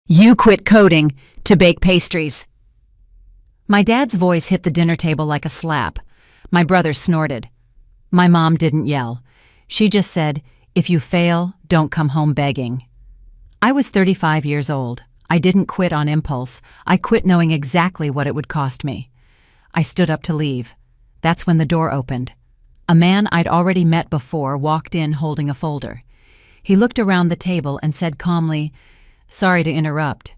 You quit coding to bake pastries. My dad's voice hit the dinner table like a slap. My brother snorted. My mom didn't yell. She just said, "If you fail, don't come home begging." I was 35 years old. I didn't quit on impulse. I quit knowing exactly what it would cost me. I stood up to leave. That's when the door opened. A man I'd already met before walked in holding a folder. He looked around the table and said calmly, "Sorry to interrupt.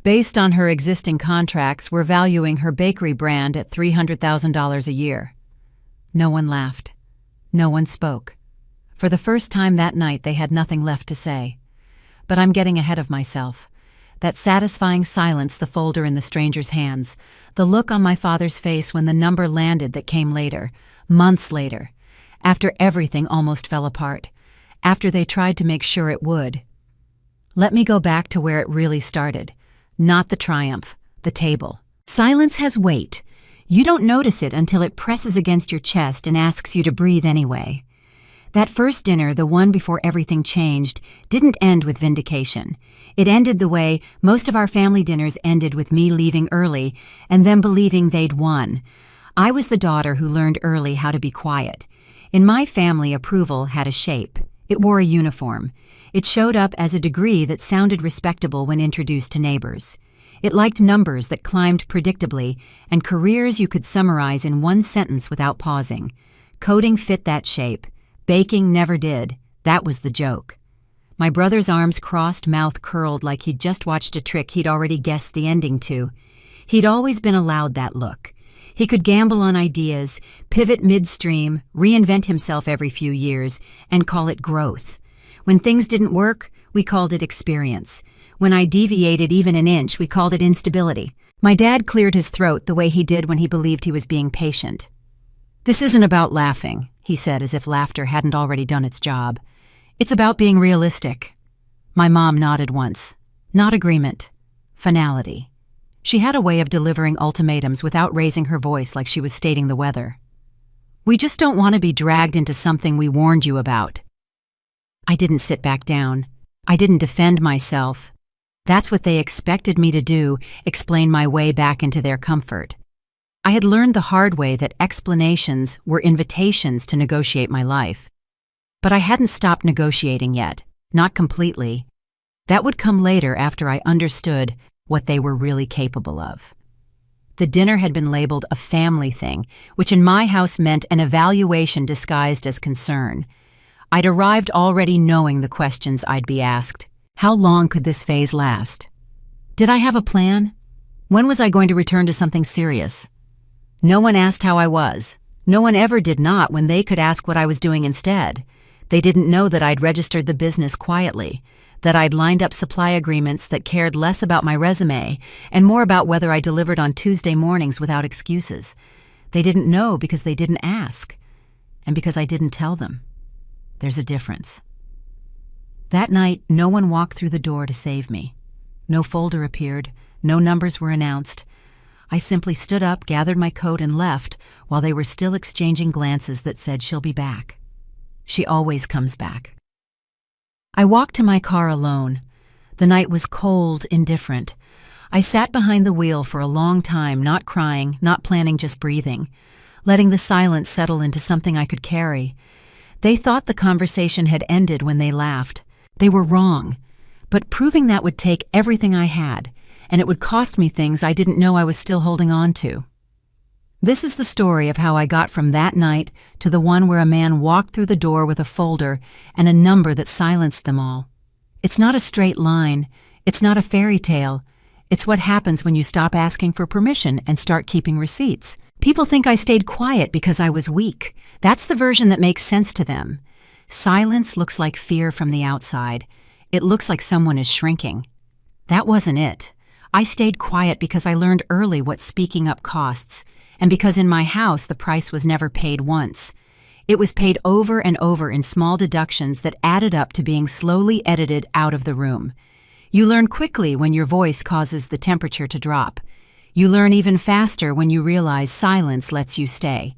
Based on her existing contracts, we're valuing her bakery brand at $300,000 a year." No one laughed. No one spoke. For the first time that night, they had nothing left to say. But I'm getting ahead of myself. That satisfying silence, the folder in the stranger's hands, the look on my father's face when the number landed that came later, months later, after everything almost fell apart, after they tried to make sure it would. Let me go back to where it really started. Not the triumph, the table. Silence has weight. You don't notice it until it presses against your chest and asks you to breathe anyway. That first dinner, the one before everything changed, didn't end with vindication. It ended the way most of our family dinners ended, with me leaving early and them believing they'd won. I was the daughter who learned early how to be quiet. In my family, approval had a shape. It wore a uniform. It showed up as a degree that sounded respectable when introduced to neighbors. It liked numbers that climbed predictably and careers you could summarize in one sentence without pausing. Coding fit that shape. Baking never did. That was the joke. My brother's arms crossed, mouth curled like he'd just watched a trick he'd already guessed the ending to. He'd always been allowed that look. He could gamble on ideas, pivot midstream, reinvent himself every few years, and call it growth. When things didn't work, we called it experience. When I deviated even an inch, we called it instability. My dad cleared his throat the way he did when he believed he was being patient. "This isn't about laughing," he said, as if laughter hadn't already done its job. "It's about being realistic." My mom nodded once. Not agreement. Finality. She had a way of delivering ultimatums without raising her voice like she was stating the weather. "We just don't want to be dragged into something we warned you about." I didn't sit back down. I didn't defend myself. That's what they expected me to do, explain my way back into their comfort. I had learned the hard way that explanations were invitations to negotiate my life. But I hadn't stopped negotiating yet, not completely. That would come later, after I understood what they were really capable of. The dinner had been labeled a family thing, which in my house meant an evaluation disguised as concern. I'd arrived already knowing the questions I'd be asked. How long could this phase last? Did I have a plan? When was I going to return to something serious? No one asked how I was. No one ever did not when they could ask what I was doing instead. They didn't know that I'd registered the business quietly, that I'd lined up supply agreements that cared less about my resume and more about whether I delivered on Tuesday mornings without excuses. They didn't know because they didn't ask, and because I didn't tell them. There's a difference. That night, no one walked through the door to save me. No folder appeared. No numbers were announced. I simply stood up, gathered my coat, and left while they were still exchanging glances that said, "She'll be back. She always comes back." I walked to my car alone. The night was cold, indifferent. I sat behind the wheel for a long time, not crying, not planning, just breathing, letting the silence settle into something I could carry. They thought the conversation had ended when they laughed. They were wrong. But proving that would take everything I had, and it would cost me things I didn't know I was still holding on to. This is the story of how I got from that night to the one where a man walked through the door with a folder and a number that silenced them all. It's not a straight line. It's not a fairy tale. It's what happens when you stop asking for permission and start keeping receipts. People think I stayed quiet because I was weak. That's the version that makes sense to them. Silence looks like fear from the outside. It looks like someone is shrinking. That wasn't it. I stayed quiet because I learned early what speaking up costs, and because in my house the price was never paid once. It was paid over and over in small deductions that added up to being slowly edited out of the room. You learn quickly when your voice causes the temperature to drop. You learn even faster when you realize silence lets you stay.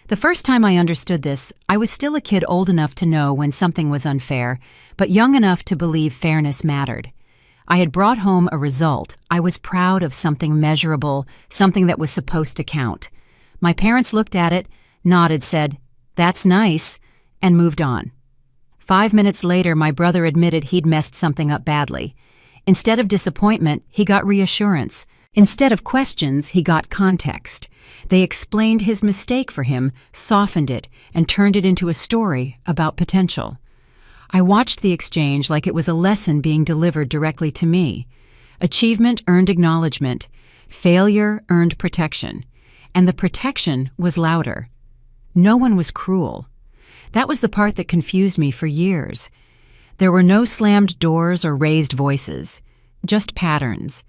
The first time I understood this, I was still a kid old enough to know when something was unfair, but young enough to believe fairness mattered. I had brought home a result. I was proud of something measurable, something that was supposed to count. My parents looked at it, nodded, said, "That's nice," and moved on. 5 minutes later, my brother admitted he'd messed something up badly. Instead of disappointment, he got reassurance. Instead of questions, he got context. They explained his mistake for him, softened it, and turned it into a story about potential. I watched the exchange like it was a lesson being delivered directly to me. Achievement earned acknowledgement. Failure earned protection. And the protection was louder. No one was cruel. That was the part that confused me for years. There were no slammed doors or raised voices, just patterns.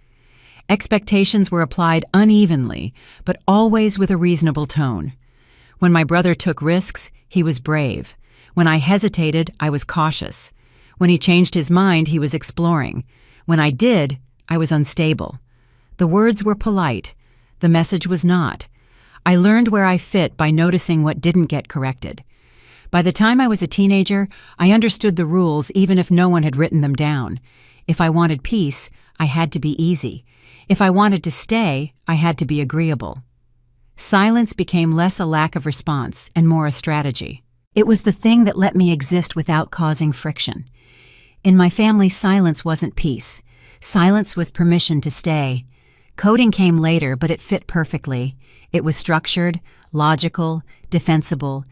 Expectations were applied unevenly, but always with a reasonable tone. When my brother took risks, he was brave. When I hesitated, I was cautious. When he changed his mind, he was exploring. When I did, I was unstable. The words were polite. The message was not. I learned where I fit by noticing what didn't get corrected. By the time I was a teenager, I understood the rules even if no one had written them down. If I wanted peace, I had to be easy. If I wanted to stay, I had to be agreeable. Silence became less a lack of response and more a strategy. It was the thing that let me exist without causing friction. In my family, silence wasn't peace. Silence was permission to stay. Coding came later, but it fit perfectly. It was structured, logical, defensible.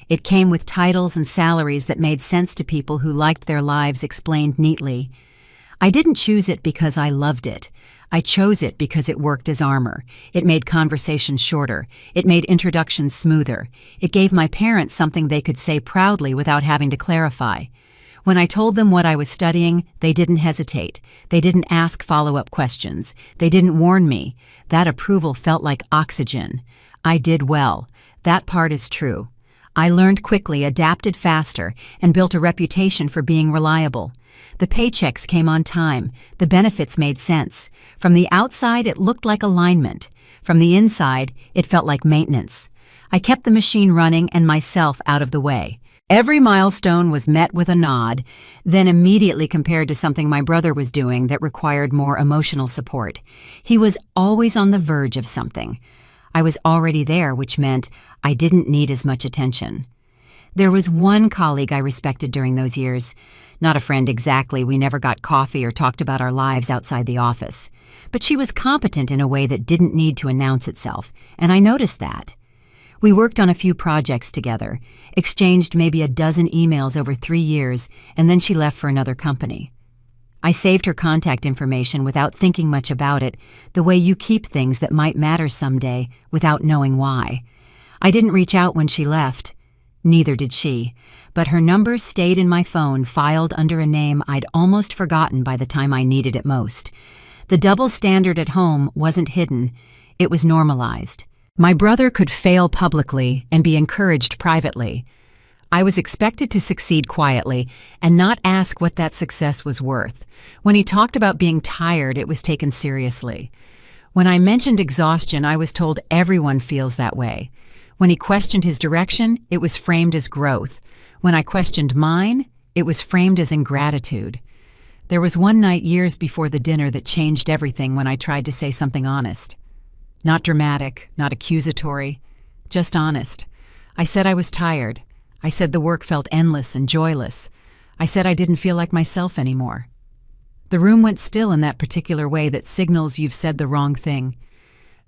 It came with titles and salaries that made sense to people who liked their lives explained neatly. I didn't choose it because I loved it. I chose it because it worked as armor. It made conversations shorter. It made introductions smoother. It gave my parents something they could say proudly without having to clarify. When I told them what I was studying, they didn't hesitate. They didn't ask follow-up questions. They didn't warn me. That approval felt like oxygen. I did well. That part is true. I learned quickly, adapted faster, and built a reputation for being reliable. The paychecks came on time. The benefits made sense. From the outside, it looked like alignment. From the inside, it felt like maintenance. I kept the machine running and myself out of the way. Every milestone was met with a nod, then immediately compared to something my brother was doing that required more emotional support. He was always on the verge of something. I was already there, which meant I didn't need as much attention. There was one colleague I respected during those years. Not a friend exactly, we never got coffee or talked about our lives outside the office. But she was competent in a way that didn't need to announce itself, and I noticed that. We worked on a few projects together, exchanged maybe a dozen emails over 3 years, and then she left for another company. I saved her contact information without thinking much about it, the way you keep things that might matter someday without knowing why. I didn't reach out when she left. Neither did she, but her number stayed in my phone, filed under a name I'd almost forgotten by the time I needed it most. The double standard at home wasn't hidden. It was normalized. My brother could fail publicly and be encouraged privately. I was expected to succeed quietly and not ask what that success was worth. When he talked about being tired, it was taken seriously. When I mentioned exhaustion, I was told everyone feels that way. When he questioned his direction, it was framed as growth. When I questioned mine, it was framed as ingratitude. There was one night years before the dinner that changed everything when I tried to say something honest. Not dramatic, not accusatory, just honest. I said I was tired. I said the work felt endless and joyless. I said I didn't feel like myself anymore. The room went still in that particular way that signals you've said the wrong thing.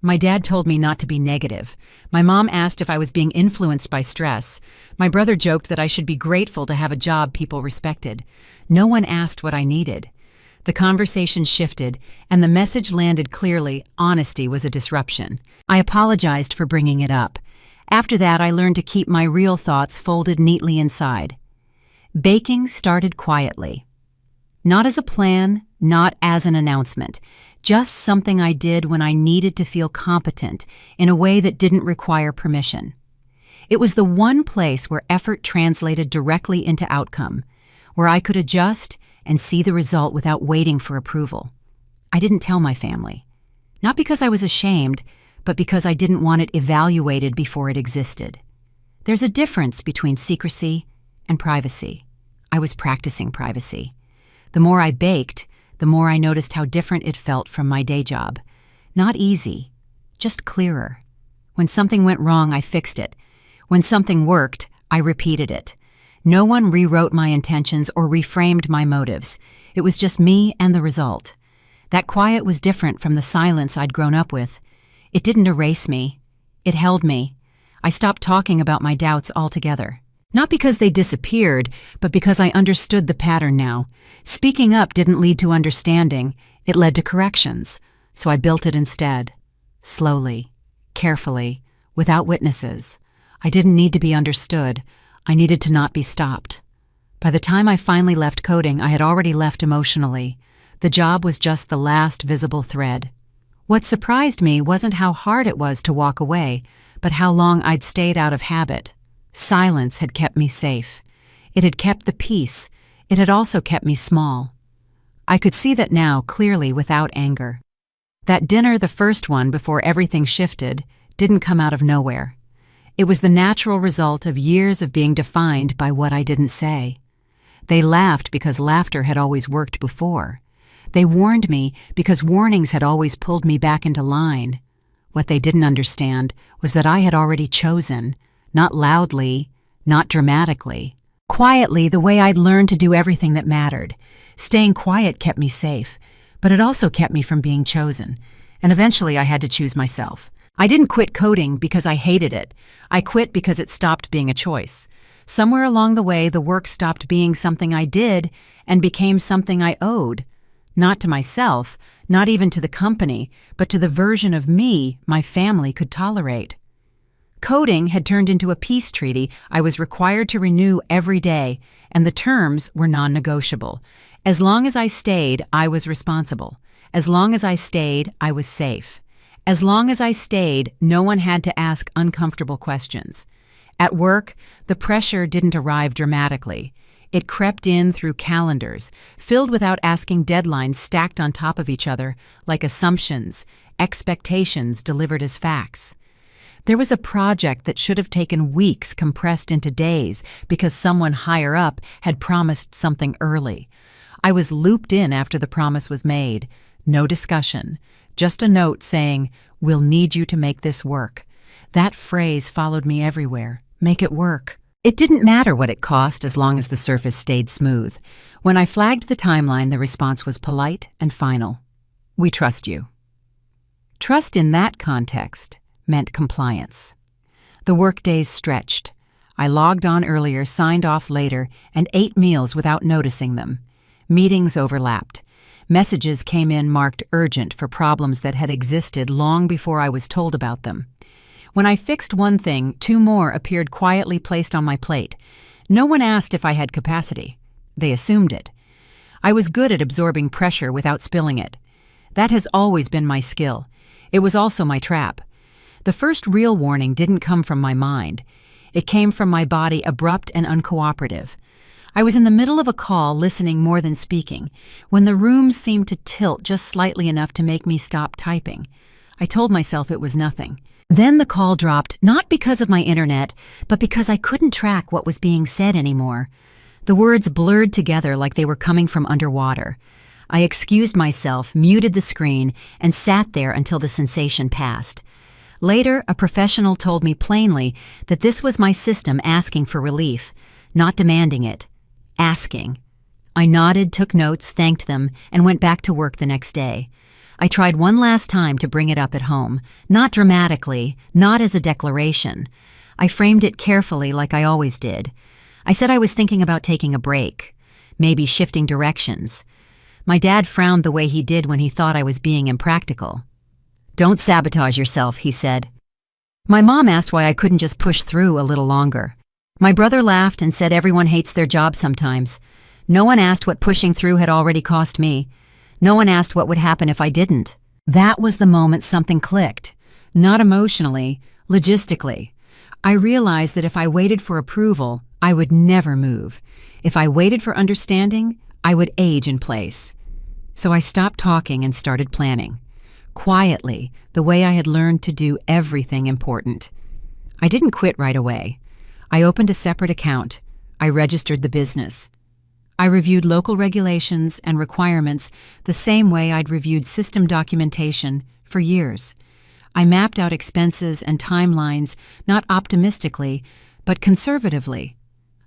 My dad told me not to be negative. My mom asked if I was being influenced by stress. My brother joked that I should be grateful to have a job people respected. No one asked what I needed. The conversation shifted, and the message landed clearly: honesty was a disruption. I apologized for bringing it up. After that, I learned to keep my real thoughts folded neatly inside. Baking started quietly. Not as a plan, not as an announcement. Just something I did when I needed to feel competent in a way that didn't require permission. It was the one place where effort translated directly into outcome, where I could adjust and see the result without waiting for approval. I didn't tell my family. Not because I was ashamed, but because I didn't want it evaluated before it existed. There's a difference between secrecy and privacy. I was practicing privacy. The more I baked, the more I noticed how different it felt from my day job. Not easy, just clearer. When something went wrong, I fixed it. When something worked, I repeated it. No one rewrote my intentions or reframed my motives. It was just me and the result. That quiet was different from the silence I'd grown up with. It didn't erase me. It held me. I stopped talking about my doubts altogether. Not because they disappeared, but because I understood the pattern now. Speaking up didn't lead to understanding. It led to corrections. So I built it instead. Slowly, carefully, without witnesses. I didn't need to be understood. I needed to not be stopped. By the time I finally left coding, I had already left emotionally. The job was just the last visible thread. What surprised me wasn't how hard it was to walk away, but how long I'd stayed out of habit. Silence had kept me safe. It had kept the peace. It had also kept me small. I could see that now clearly without anger. That dinner, the first one before everything shifted, didn't come out of nowhere. It was the natural result of years of being defined by what I didn't say. They laughed because laughter had always worked before. They warned me because warnings had always pulled me back into line. What they didn't understand was that I had already chosen, not loudly, not dramatically. Quietly, the way I'd learned to do everything that mattered. Staying quiet kept me safe, but it also kept me from being chosen. And eventually I had to choose myself. I didn't quit coding because I hated it. I quit because it stopped being a choice. Somewhere along the way, the work stopped being something I did and became something I owed. Not to myself, not even to the company, but to the version of me my family could tolerate. Coding had turned into a peace treaty I was required to renew every day, and the terms were non-negotiable. As long as I stayed, I was responsible. As long as I stayed, I was safe. As long as I stayed, no one had to ask uncomfortable questions. At work, the pressure didn't arrive dramatically. It crept in through calendars, filled without asking, deadlines stacked on top of each other like assumptions, expectations delivered as facts. There was a project that should have taken weeks compressed into days because someone higher up had promised something early. I was looped in after the promise was made. No discussion, just a note saying, "We'll need you to make this work." That phrase followed me everywhere. Make it work. It didn't matter what it cost as long as the surface stayed smooth. When I flagged the timeline, the response was polite and final. "We trust you." Trust in that context meant compliance. The workdays stretched. I logged on earlier, signed off later, and ate meals without noticing them. Meetings overlapped. Messages came in marked urgent for problems that had existed long before I was told about them. When I fixed one thing, two more appeared quietly placed on my plate. No one asked if I had capacity. They assumed it. I was good at absorbing pressure without spilling it. That has always been my skill. It was also my trap. The first real warning didn't come from my mind. It came from my body, abrupt and uncooperative. I was in the middle of a call, listening more than speaking, when the room seemed to tilt just slightly enough to make me stop typing. I told myself it was nothing. Then the call dropped, not because of my internet, but because I couldn't track what was being said anymore. The words blurred together like they were coming from underwater. I excused myself, muted the screen, and sat there until the sensation passed. Later, a professional told me plainly that this was my system asking for relief, not demanding it. Asking. I nodded, took notes, thanked them, and went back to work the next day. I tried one last time to bring it up at home, not dramatically, not as a declaration. I framed it carefully like I always did. I said I was thinking about taking a break, maybe shifting directions. My dad frowned the way he did when he thought I was being impractical. "Don't sabotage yourself," he said. My mom asked why I couldn't just push through a little longer. My brother laughed and said everyone hates their job sometimes. No one asked what pushing through had already cost me. No one asked what would happen if I didn't. That was the moment something clicked. Not emotionally, logistically. I realized that if I waited for approval, I would never move. If I waited for understanding, I would age in place. So I stopped talking and started planning. Quietly, the way I had learned to do everything important. I didn't quit right away. I opened a separate account. I registered the business. I reviewed local regulations and requirements the same way I'd reviewed system documentation for years. I mapped out expenses and timelines, not optimistically, but conservatively.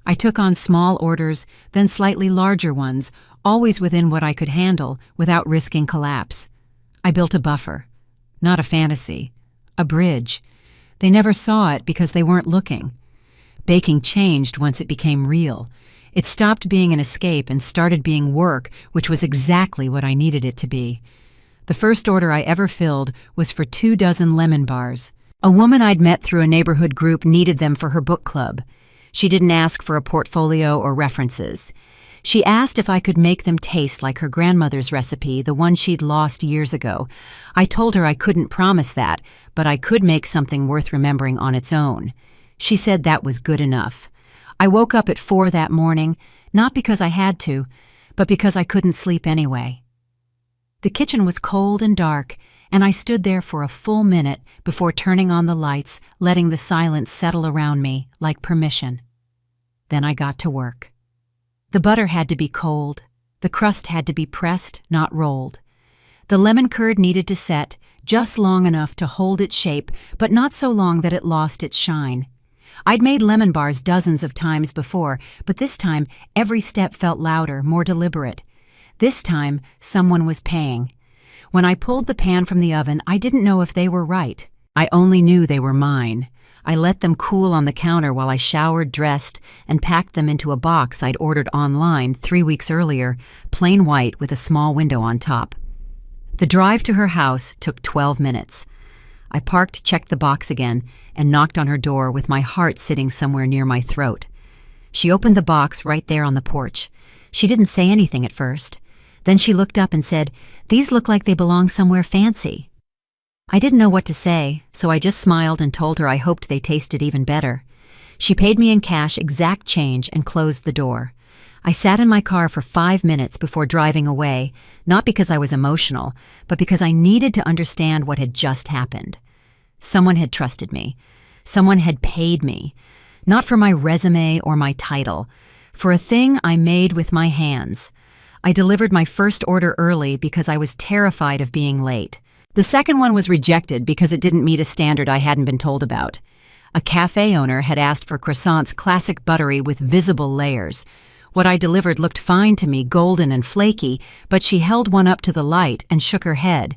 I took on small orders, then slightly larger ones, always within what I could handle without risking collapse. I built a buffer, not a fantasy, a bridge. They never saw it because they weren't looking. Baking changed once it became real. It stopped being an escape and started being work, which was exactly what I needed it to be. The first order I ever filled was for 24 lemon bars. A woman I'd met through a neighborhood group needed them for her book club. She didn't ask for a portfolio or references. She asked if I could make them taste like her grandmother's recipe, the one she'd lost years ago. I told her I couldn't promise that, but I could make something worth remembering on its own. She said that was good enough. I woke up at 4 that morning, not because I had to, but because I couldn't sleep anyway. The kitchen was cold and dark, and I stood there for a full minute before turning on the lights, letting the silence settle around me like permission. Then I got to work. The butter had to be cold. The crust had to be pressed, not rolled. The lemon curd needed to set, just long enough to hold its shape, but not so long that it lost its shine. I'd made lemon bars dozens of times before, but this time every step felt louder, more deliberate. This time, someone was paying. When I pulled the pan from the oven, I didn't know if they were right. I only knew they were mine. I let them cool on the counter while I showered, dressed, and packed them into a box I'd ordered online 3 weeks earlier, plain white with a small window on top. The drive to her house took 12 minutes. I parked, checked the box again, and knocked on her door with my heart sitting somewhere near my throat. She opened the box right there on the porch. She didn't say anything at first. Then she looked up and said, "These look like they belong somewhere fancy." I didn't know what to say, so I just smiled and told her I hoped they tasted even better. She paid me in cash, exact change, and closed the door. I sat in my car for 5 minutes before driving away, not because I was emotional, but because I needed to understand what had just happened. Someone had trusted me. Someone had paid me. Not for my resume or my title, for a thing I made with my hands. I delivered my first order early because I was terrified of being late. The second one was rejected because it didn't meet a standard I hadn't been told about. A cafe owner had asked for croissants classic buttery with visible layers. What I delivered looked fine to me, golden and flaky, but she held one up to the light and shook her head.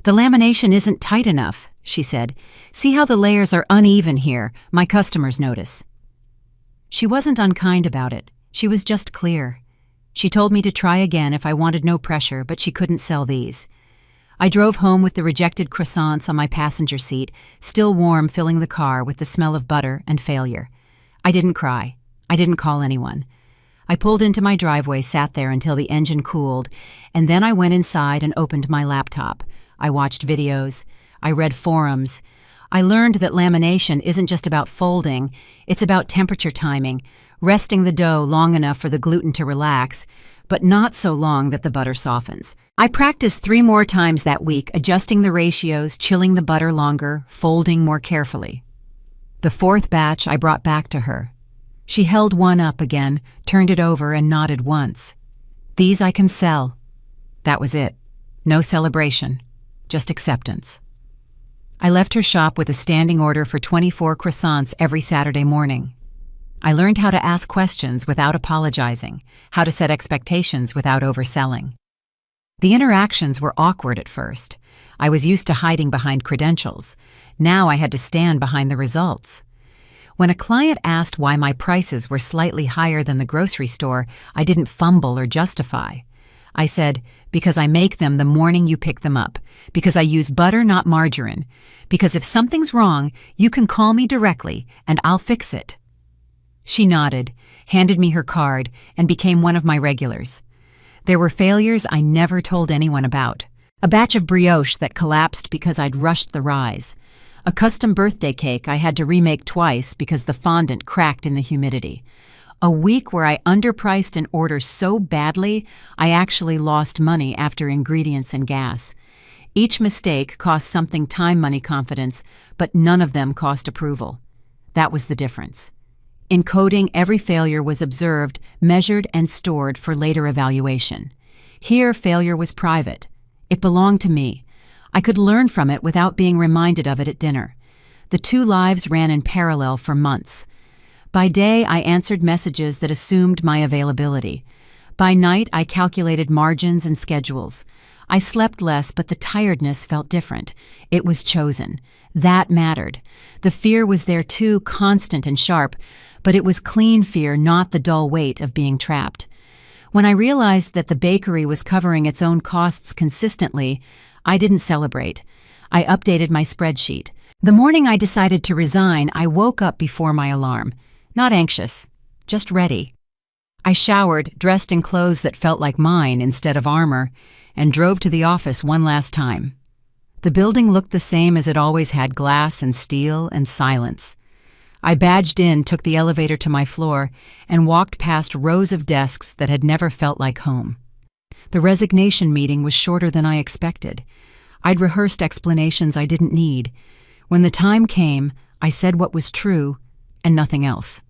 "The lamination isn't tight enough," she said. "See how the layers are uneven here, my customers notice." She wasn't unkind about it. She was just clear. She told me to try again if I wanted no pressure, but she couldn't sell these. I drove home with the rejected croissants on my passenger seat, still warm, filling the car with the smell of butter and failure. I didn't cry. I didn't call anyone. I pulled into my driveway, sat there until the engine cooled, and then I went inside and opened my laptop. I watched videos. I read forums. I learned that lamination isn't just about folding, it's about temperature timing, resting the dough long enough for the gluten to relax, but not so long that the butter softens. I practiced 3 more times that week, adjusting the ratios, chilling the butter longer, folding more carefully. The 4th batch I brought back to her. She held one up again, turned it over, and nodded once. "These I can sell." That was it. No celebration, just acceptance. I left her shop with a standing order for 24 croissants every Saturday morning. I learned how to ask questions without apologizing, how to set expectations without overselling. The interactions were awkward at first. I was used to hiding behind credentials. Now I had to stand behind the results. When a client asked why my prices were slightly higher than the grocery store, I didn't fumble or justify. I said, "Because I make them the morning you pick them up. Because I use butter, not margarine. Because if something's wrong, you can call me directly, and I'll fix it." She nodded, handed me her card, and became one of my regulars. There were failures I never told anyone about. A batch of brioche that collapsed because I'd rushed the rise. A custom birthday cake I had to remake twice because the fondant cracked in the humidity. A week where I underpriced an order so badly, I actually lost money after ingredients and gas. Each mistake cost something time, money, confidence, but none of them cost approval. That was the difference. In coding, every failure was observed, measured, and stored for later evaluation. Here, failure was private. It belonged to me. I could learn from it without being reminded of it at dinner. The two lives ran in parallel for months. By day, I answered messages that assumed my availability. By night, I calculated margins and schedules. I slept less, but the tiredness felt different. It was chosen. That mattered. The fear was there too, constant and sharp, but it was clean fear, not the dull weight of being trapped. When I realized that the bakery was covering its own costs consistently, I didn't celebrate. I updated my spreadsheet. The morning I decided to resign, I woke up before my alarm. Not anxious, just ready. I showered, dressed in clothes that felt like mine instead of armor, and drove to the office one last time. The building looked the same as it always had: glass and steel and silence. I badged in, took the elevator to my floor, and walked past rows of desks that had never felt like home. The resignation meeting was shorter than I expected. I'd rehearsed explanations I didn't need. When the time came, I said what was true and nothing else.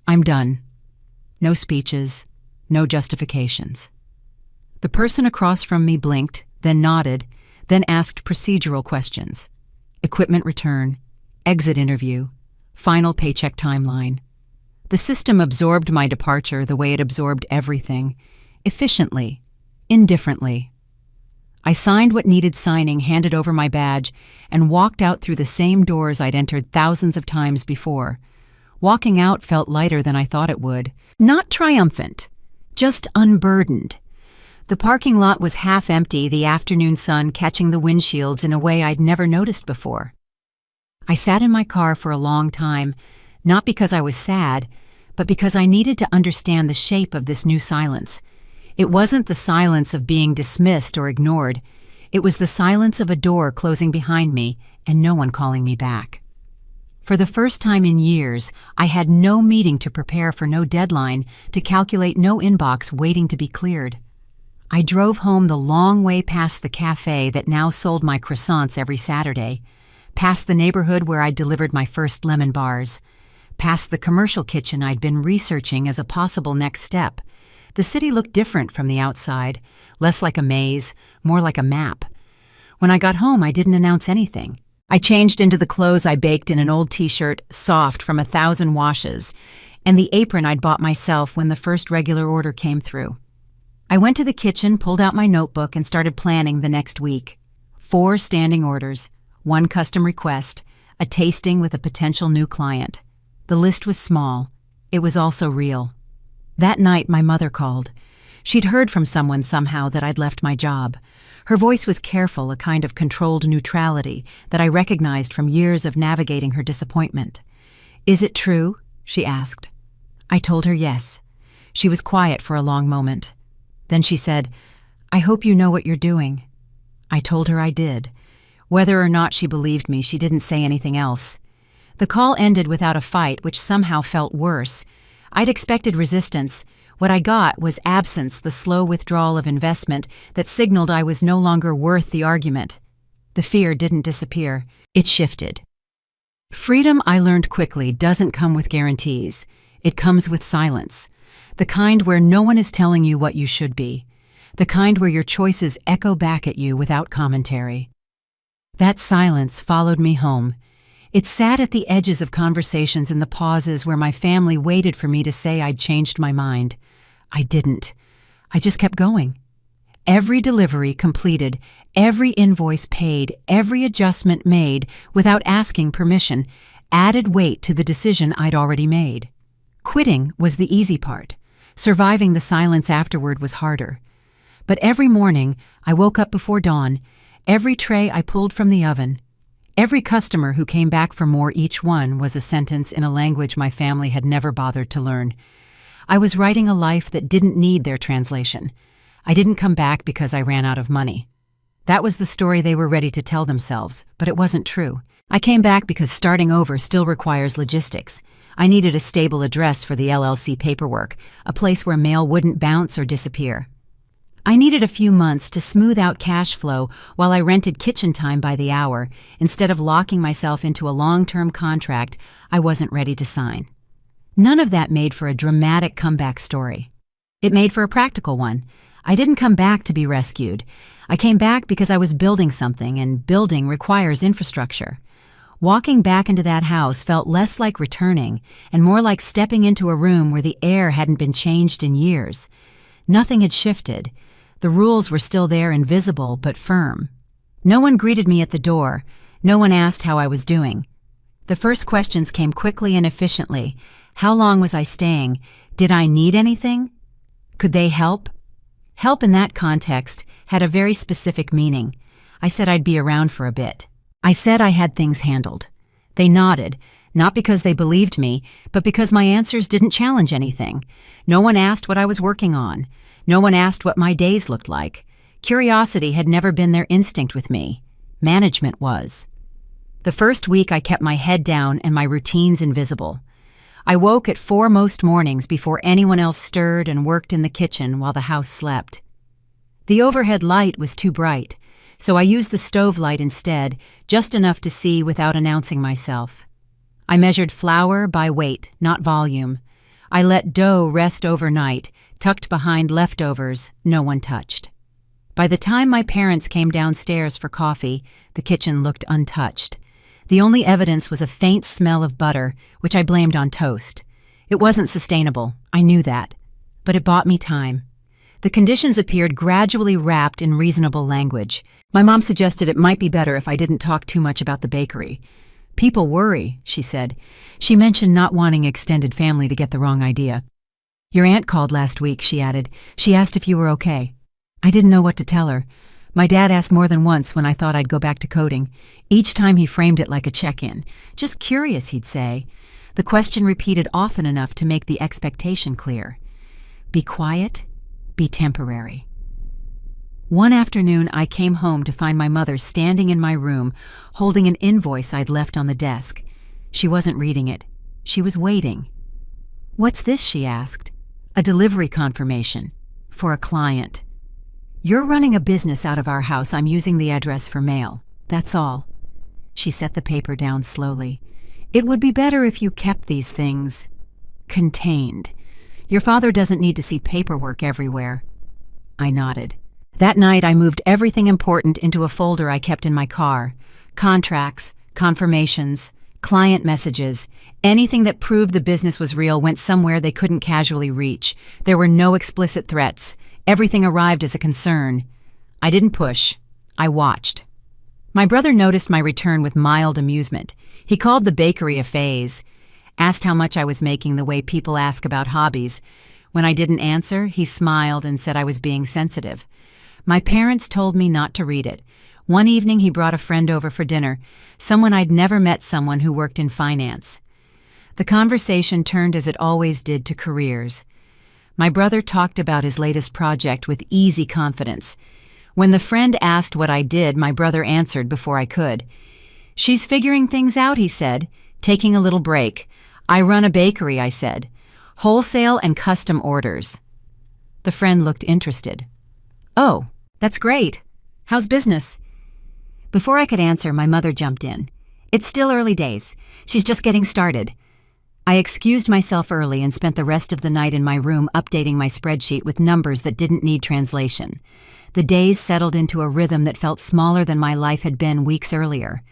I'm done. No speeches, no justifications. The person across from me blinked, then nodded, then asked procedural questions. Equipment return, exit interview, final paycheck timeline. The system absorbed my departure the way it absorbed everything, efficiently, indifferently. I signed what needed signing, handed over my badge, and walked out through the same doors I'd entered thousands of times before. Walking out felt lighter than I thought it would. Not triumphant, just unburdened. The parking lot was half empty, the afternoon sun catching the windshields in a way I'd never noticed before. I sat in my car for a long time, not because I was sad, but because I needed to understand the shape of this new silence. It wasn't the silence of being dismissed or ignored. It was the silence of a door closing behind me and no one calling me back. For the first time in years, I had no meeting to prepare for, no deadline to calculate, no inbox waiting to be cleared. I drove home the long way past the cafe that now sold my croissants every Saturday, past the neighborhood where I'd delivered my first lemon bars, past the commercial kitchen I'd been researching as a possible next step. The city looked different from the outside, less like a maze, more like a map. When I got home, I didn't announce anything. I changed into the clothes I baked in an old t-shirt, soft from 1,000 washes, and the apron I'd bought myself when the first regular order came through. I went to the kitchen, pulled out my notebook, and started planning the next week. 4 standing orders, 1 custom request, a tasting with a potential new client. The list was small. It was also real. That night, my mother called. She'd heard from someone somehow that I'd left my job. Her voice was careful, a kind of controlled neutrality that I recognized from years of navigating her disappointment. "Is it true?" she asked. I told her yes. She was quiet for a long moment. Then she said, "I hope you know what you're doing." I told her I did. Whether or not she believed me, she didn't say anything else. The call ended without a fight, which somehow felt worse. I'd expected resistance. What I got was absence, the slow withdrawal of investment that signaled I was no longer worth the argument. The fear didn't disappear. It shifted. Freedom, I learned quickly, doesn't come with guarantees. It comes with silence. The kind where no one is telling you what you should be. The kind where your choices echo back at you without commentary. That silence followed me home. It sat at the edges of conversations in the pauses where my family waited for me to say I'd changed my mind. I didn't. I just kept going. Every delivery completed, every invoice paid, every adjustment made without asking permission added weight to the decision I'd already made. Quitting was the easy part. Surviving the silence afterward was harder. But every morning, I woke up before dawn. Every tray I pulled from the oven, every customer who came back for more, each one was a sentence in a language my family had never bothered to learn. I was writing a life that didn't need their translation. I didn't come back because I ran out of money. That was the story they were ready to tell themselves, but it wasn't true. I came back because starting over still requires logistics. I needed a stable address for the LLC paperwork, a place where mail wouldn't bounce or disappear. I needed a few months to smooth out cash flow while I rented kitchen time by the hour, instead of locking myself into a long-term contract I wasn't ready to sign. None of that made for a dramatic comeback story. It made for a practical one. I didn't come back to be rescued. I came back because I was building something, and building requires infrastructure. Walking back into that house felt less like returning and more like stepping into a room where the air hadn't been changed in years. Nothing had shifted. The rules were still there, invisible but firm. No one greeted me at the door. No one asked how I was doing. The first questions came quickly and efficiently. How long was I staying? Did I need anything? Could they help? Help in that context had a very specific meaning. I said I'd be around for a bit. I said I had things handled. They nodded, not because they believed me, but because my answers didn't challenge anything. No one asked what I was working on. No one asked what my days looked like. Curiosity had never been their instinct with me. Management was. The first week I kept my head down and my routines invisible. I woke at 4 most mornings before anyone else stirred and worked in the kitchen while the house slept. The overhead light was too bright, so I used the stove light instead, just enough to see without announcing myself. I measured flour by weight, not volume. I let dough rest overnight, tucked behind leftovers no one touched. By the time my parents came downstairs for coffee, the kitchen looked untouched. The only evidence was a faint smell of butter, which I blamed on toast. It wasn't sustainable, I knew that, but it bought me time. The conditions appeared gradually wrapped in reasonable language. My mom suggested it might be better if I didn't talk too much about the bakery. People worry, she said. She mentioned not wanting extended family to get the wrong idea. Your aunt called last week, she added. She asked if you were okay. I didn't know what to tell her. My dad asked more than once when I thought I'd go back to coding. Each time he framed it like a check-in. Just curious, he'd say. The question repeated often enough to make the expectation clear. Be quiet, be temporary. One afternoon, I came home to find my mother standing in my room, holding an invoice I'd left on the desk. She wasn't reading it. She was waiting. What's this, she asked. A delivery confirmation. For a client. You're running a business out of our house. I'm using the address for mail. That's all. She set the paper down slowly. It would be better if you kept these things contained. Your father doesn't need to see paperwork everywhere. I nodded. That night, I moved everything important into a folder I kept in my car. Contracts, confirmations, client messages. Anything that proved the business was real went somewhere they couldn't casually reach. There were no explicit threats. Everything arrived as a concern. I didn't push. I watched. My brother noticed my return with mild amusement. He called the bakery a phase, asked how much I was making the way people ask about hobbies. When I didn't answer, he smiled and said I was being sensitive. My parents told me not to read it. One evening he brought a friend over for dinner, someone I'd never met, someone who worked in finance. The conversation turned as it always did to careers. My brother talked about his latest project with easy confidence. When the friend asked what I did, my brother answered before I could. She's figuring things out, he said, taking a little break. I run a bakery, I said. Wholesale and custom orders. The friend looked interested. Oh, that's great. How's business? Before I could answer, my mother jumped in. It's still early days. She's just getting started. I excused myself early and spent the rest of the night in my room updating my spreadsheet with numbers that didn't need translation. The days settled into a rhythm that felt smaller than my life had been weeks earlier.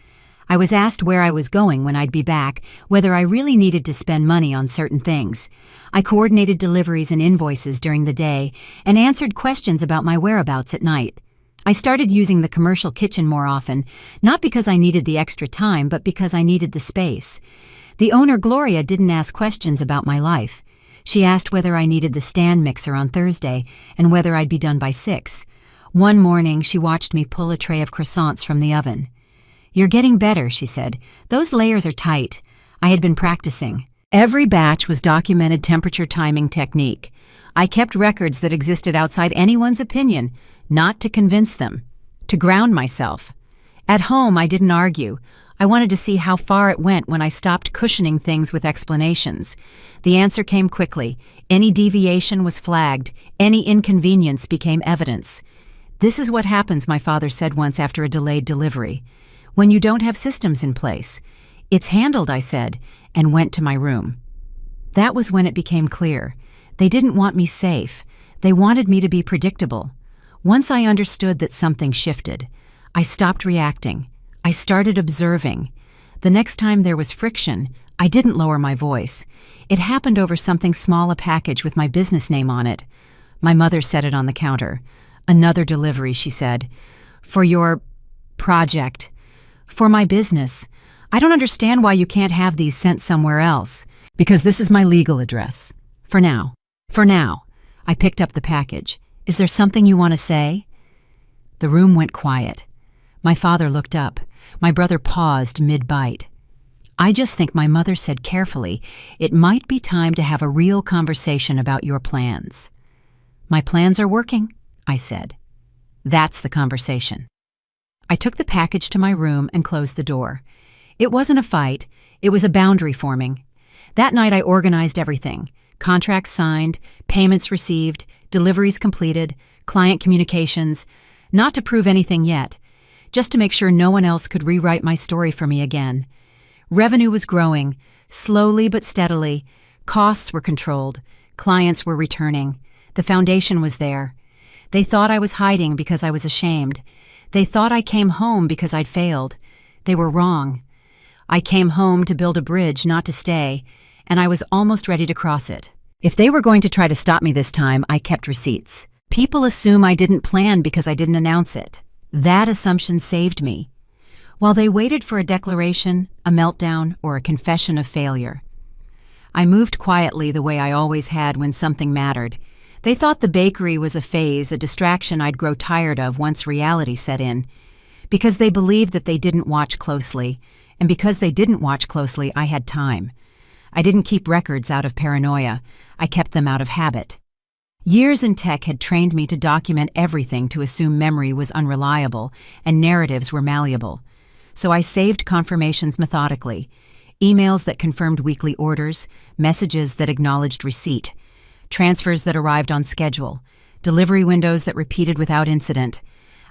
I was asked where I was going when I'd be back, whether I really needed to spend money on certain things. I coordinated deliveries and invoices during the day and answered questions about my whereabouts at night. I started using the commercial kitchen more often, not because I needed the extra time, but because I needed the space. The owner, Gloria, didn't ask questions about my life. She asked whether I needed the stand mixer on Thursday and whether I'd be done by 6. One morning, she watched me pull a tray of croissants from the oven. You're getting better, she said. Those layers are tight. I had been practicing. Every batch was documented temperature timing technique. I kept records that existed outside anyone's opinion, not to convince them, to ground myself. At home, I didn't argue. I wanted to see how far it went when I stopped cushioning things with explanations. The answer came quickly. Any deviation was flagged. Any inconvenience became evidence. This is what happens, my father said once after a delayed delivery. When you don't have systems in place. It's handled, I said, and went to my room. That was when it became clear. They didn't want me safe. They wanted me to be predictable. Once I understood that something shifted, I stopped reacting. I started observing. The next time there was friction, I didn't lower my voice. It happened over something small, a package with my business name on it. My mother set it on the counter. "Another delivery," she said. "For your project. For my business. I don't understand why you can't have these sent somewhere else." "Because this is my legal address. For now." "For now." I picked up the package. "Is there something you want to say?" The room went quiet. My father looked up. My brother paused mid-bite. "I just think my mother said carefully, it might be time to have a real conversation about your plans." "My plans are working," I said. "That's the conversation." I took the package to my room and closed the door. It wasn't a fight, it was a boundary forming. That night I organized everything. Contracts signed, payments received, deliveries completed, client communications. Not to prove anything yet, just to make sure no one else could rewrite my story for me again. Revenue was growing, slowly but steadily. Costs were controlled. Clients were returning. The foundation was there. They thought I was hiding because I was ashamed. They thought I came home because I'd failed. They were wrong. I came home to build a bridge, not to stay, and I was almost ready to cross it. If they were going to try to stop me this time, I kept receipts. People assume I didn't plan because I didn't announce it. That assumption saved me. While they waited for a declaration, a meltdown, or a confession of failure, I moved quietly the way I always had when something mattered. They thought the bakery was a phase, a distraction I'd grow tired of once reality set in. Because they believed that they didn't watch closely, and because they didn't watch closely, I had time. I didn't keep records out of paranoia. I kept them out of habit. Years in tech had trained me to document everything, to assume memory was unreliable and narratives were malleable. So I saved confirmations methodically. Emails that confirmed weekly orders, messages that acknowledged receipt, transfers that arrived on schedule, delivery windows that repeated without incident.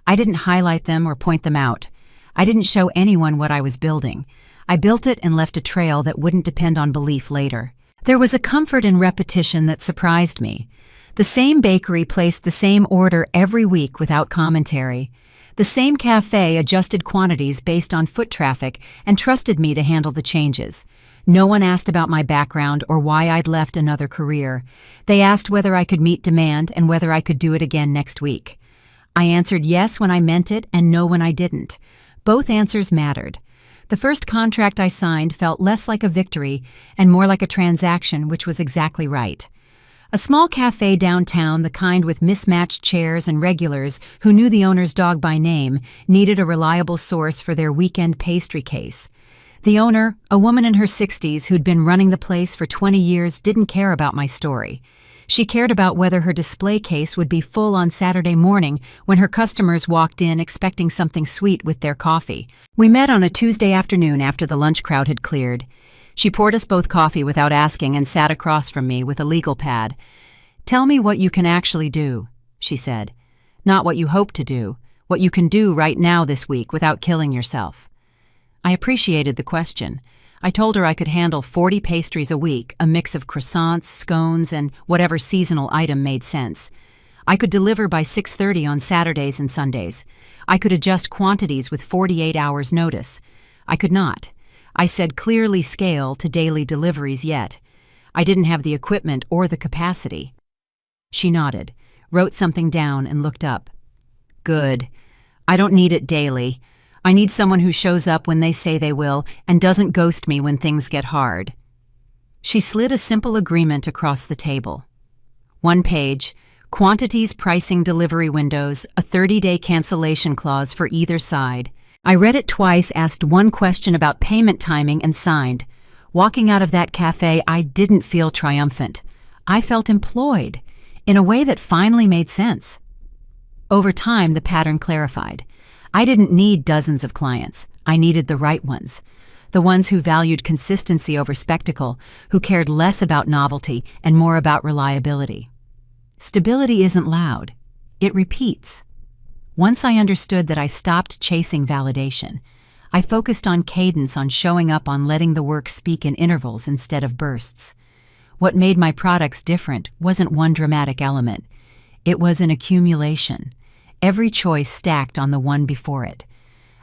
I didn't highlight them or point them out. I didn't show anyone what I was building. I built it and left a trail that wouldn't depend on belief later. There was a comfort in repetition that surprised me. The same bakery placed the same order every week without commentary. The same cafe adjusted quantities based on foot traffic and trusted me to handle the changes. No one asked about my background or why I'd left another career. They asked whether I could meet demand and whether I could do it again next week. I answered yes when I meant it and no when I didn't. Both answers mattered. The first contract I signed felt less like a victory and more like a transaction, which was exactly right. A small cafe downtown, the kind with mismatched chairs and regulars who knew the owner's dog by name, needed a reliable source for their weekend pastry case. The owner, a woman in her 60s who'd been running the place for 20 years, didn't care about my story. She cared about whether her display case would be full on Saturday morning when her customers walked in expecting something sweet with their coffee. We met on a Tuesday afternoon after the lunch crowd had cleared. She poured us both coffee without asking and sat across from me with a legal pad. "Tell me what you can actually do," she said. "Not what you hope to do, what you can do right now this week without killing yourself." I appreciated the question. I told her I could handle 40 pastries a week, a mix of croissants, scones, and whatever seasonal item made sense. I could deliver by 6:30 on Saturdays and Sundays. I could adjust quantities with 48 hours notice. I could not. I said clearly scale to daily deliveries yet. I didn't have the equipment or the capacity. She nodded, wrote something down, and looked up. "Good. I don't need it daily. I need someone who shows up when they say they will and doesn't ghost me when things get hard." She slid a simple agreement across the table. One page, quantities, pricing, delivery windows, a 30-day cancellation clause for either side. I read it twice, asked one question about payment timing, and signed. Walking out of that cafe, I didn't feel triumphant. I felt employed, in a way that finally made sense. Over time, the pattern clarified. I didn't need dozens of clients. I needed the right ones. The ones who valued consistency over spectacle, who cared less about novelty and more about reliability. Stability isn't loud. It repeats. Once I understood that, I stopped chasing validation. I focused on cadence, on showing up, on letting the work speak in intervals instead of bursts. What made my products different wasn't one dramatic element. It was an accumulation. Every choice stacked on the one before it.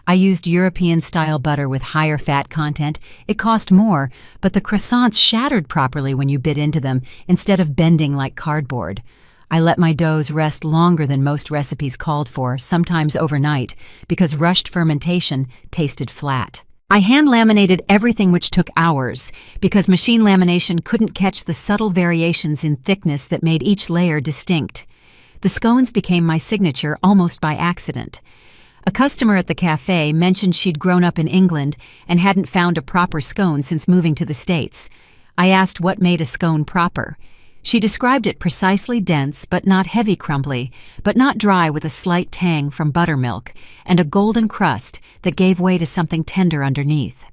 I used European-style butter with higher fat content. It cost more, but the croissants shattered properly when you bit into them instead of bending like cardboard. I let my doughs rest longer than most recipes called for, sometimes overnight, because rushed fermentation tasted flat. I hand-laminated everything, which took hours, because machine lamination couldn't catch the subtle variations in thickness that made each layer distinct. The scones became my signature almost by accident. A customer at the cafe mentioned she'd grown up in England and hadn't found a proper scone since moving to the States. I asked what made a scone proper. She described it precisely dense but not heavy crumbly, but not dry with a slight tang from buttermilk, and a golden crust that gave way to something tender underneath.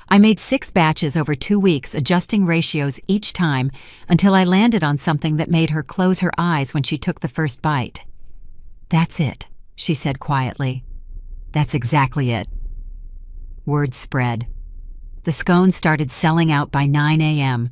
I made 6 batches over 2 weeks, adjusting ratios each time until I landed on something that made her close her eyes when she took the first bite. "That's it," she said quietly. "That's exactly it." Word spread. The scones started selling out by 9 a.m.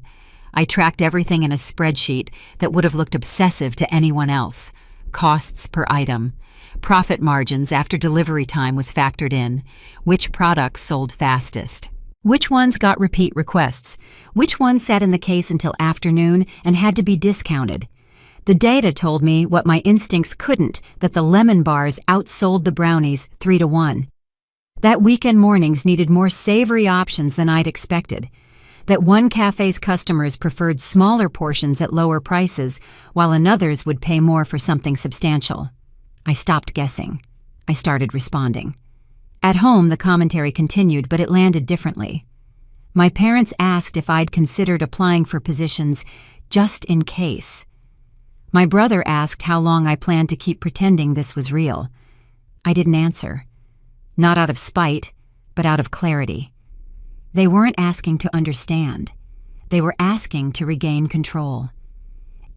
I tracked everything in a spreadsheet that would have looked obsessive to anyone else. Costs per item, profit margins after delivery time was factored in, which products sold fastest, which ones got repeat requests, which ones sat in the case until afternoon and had to be discounted. The data told me what my instincts couldn't, that the lemon bars outsold the brownies 3-1. That weekend mornings needed more savory options than I'd expected. That one cafe's customers preferred smaller portions at lower prices, while another's would pay more for something substantial. I stopped guessing. I started responding. At home, the commentary continued, but it landed differently. My parents asked if I'd considered applying for positions just in case. My brother asked how long I planned to keep pretending this was real. I didn't answer. Not out of spite, but out of clarity. They weren't asking to understand. They were asking to regain control.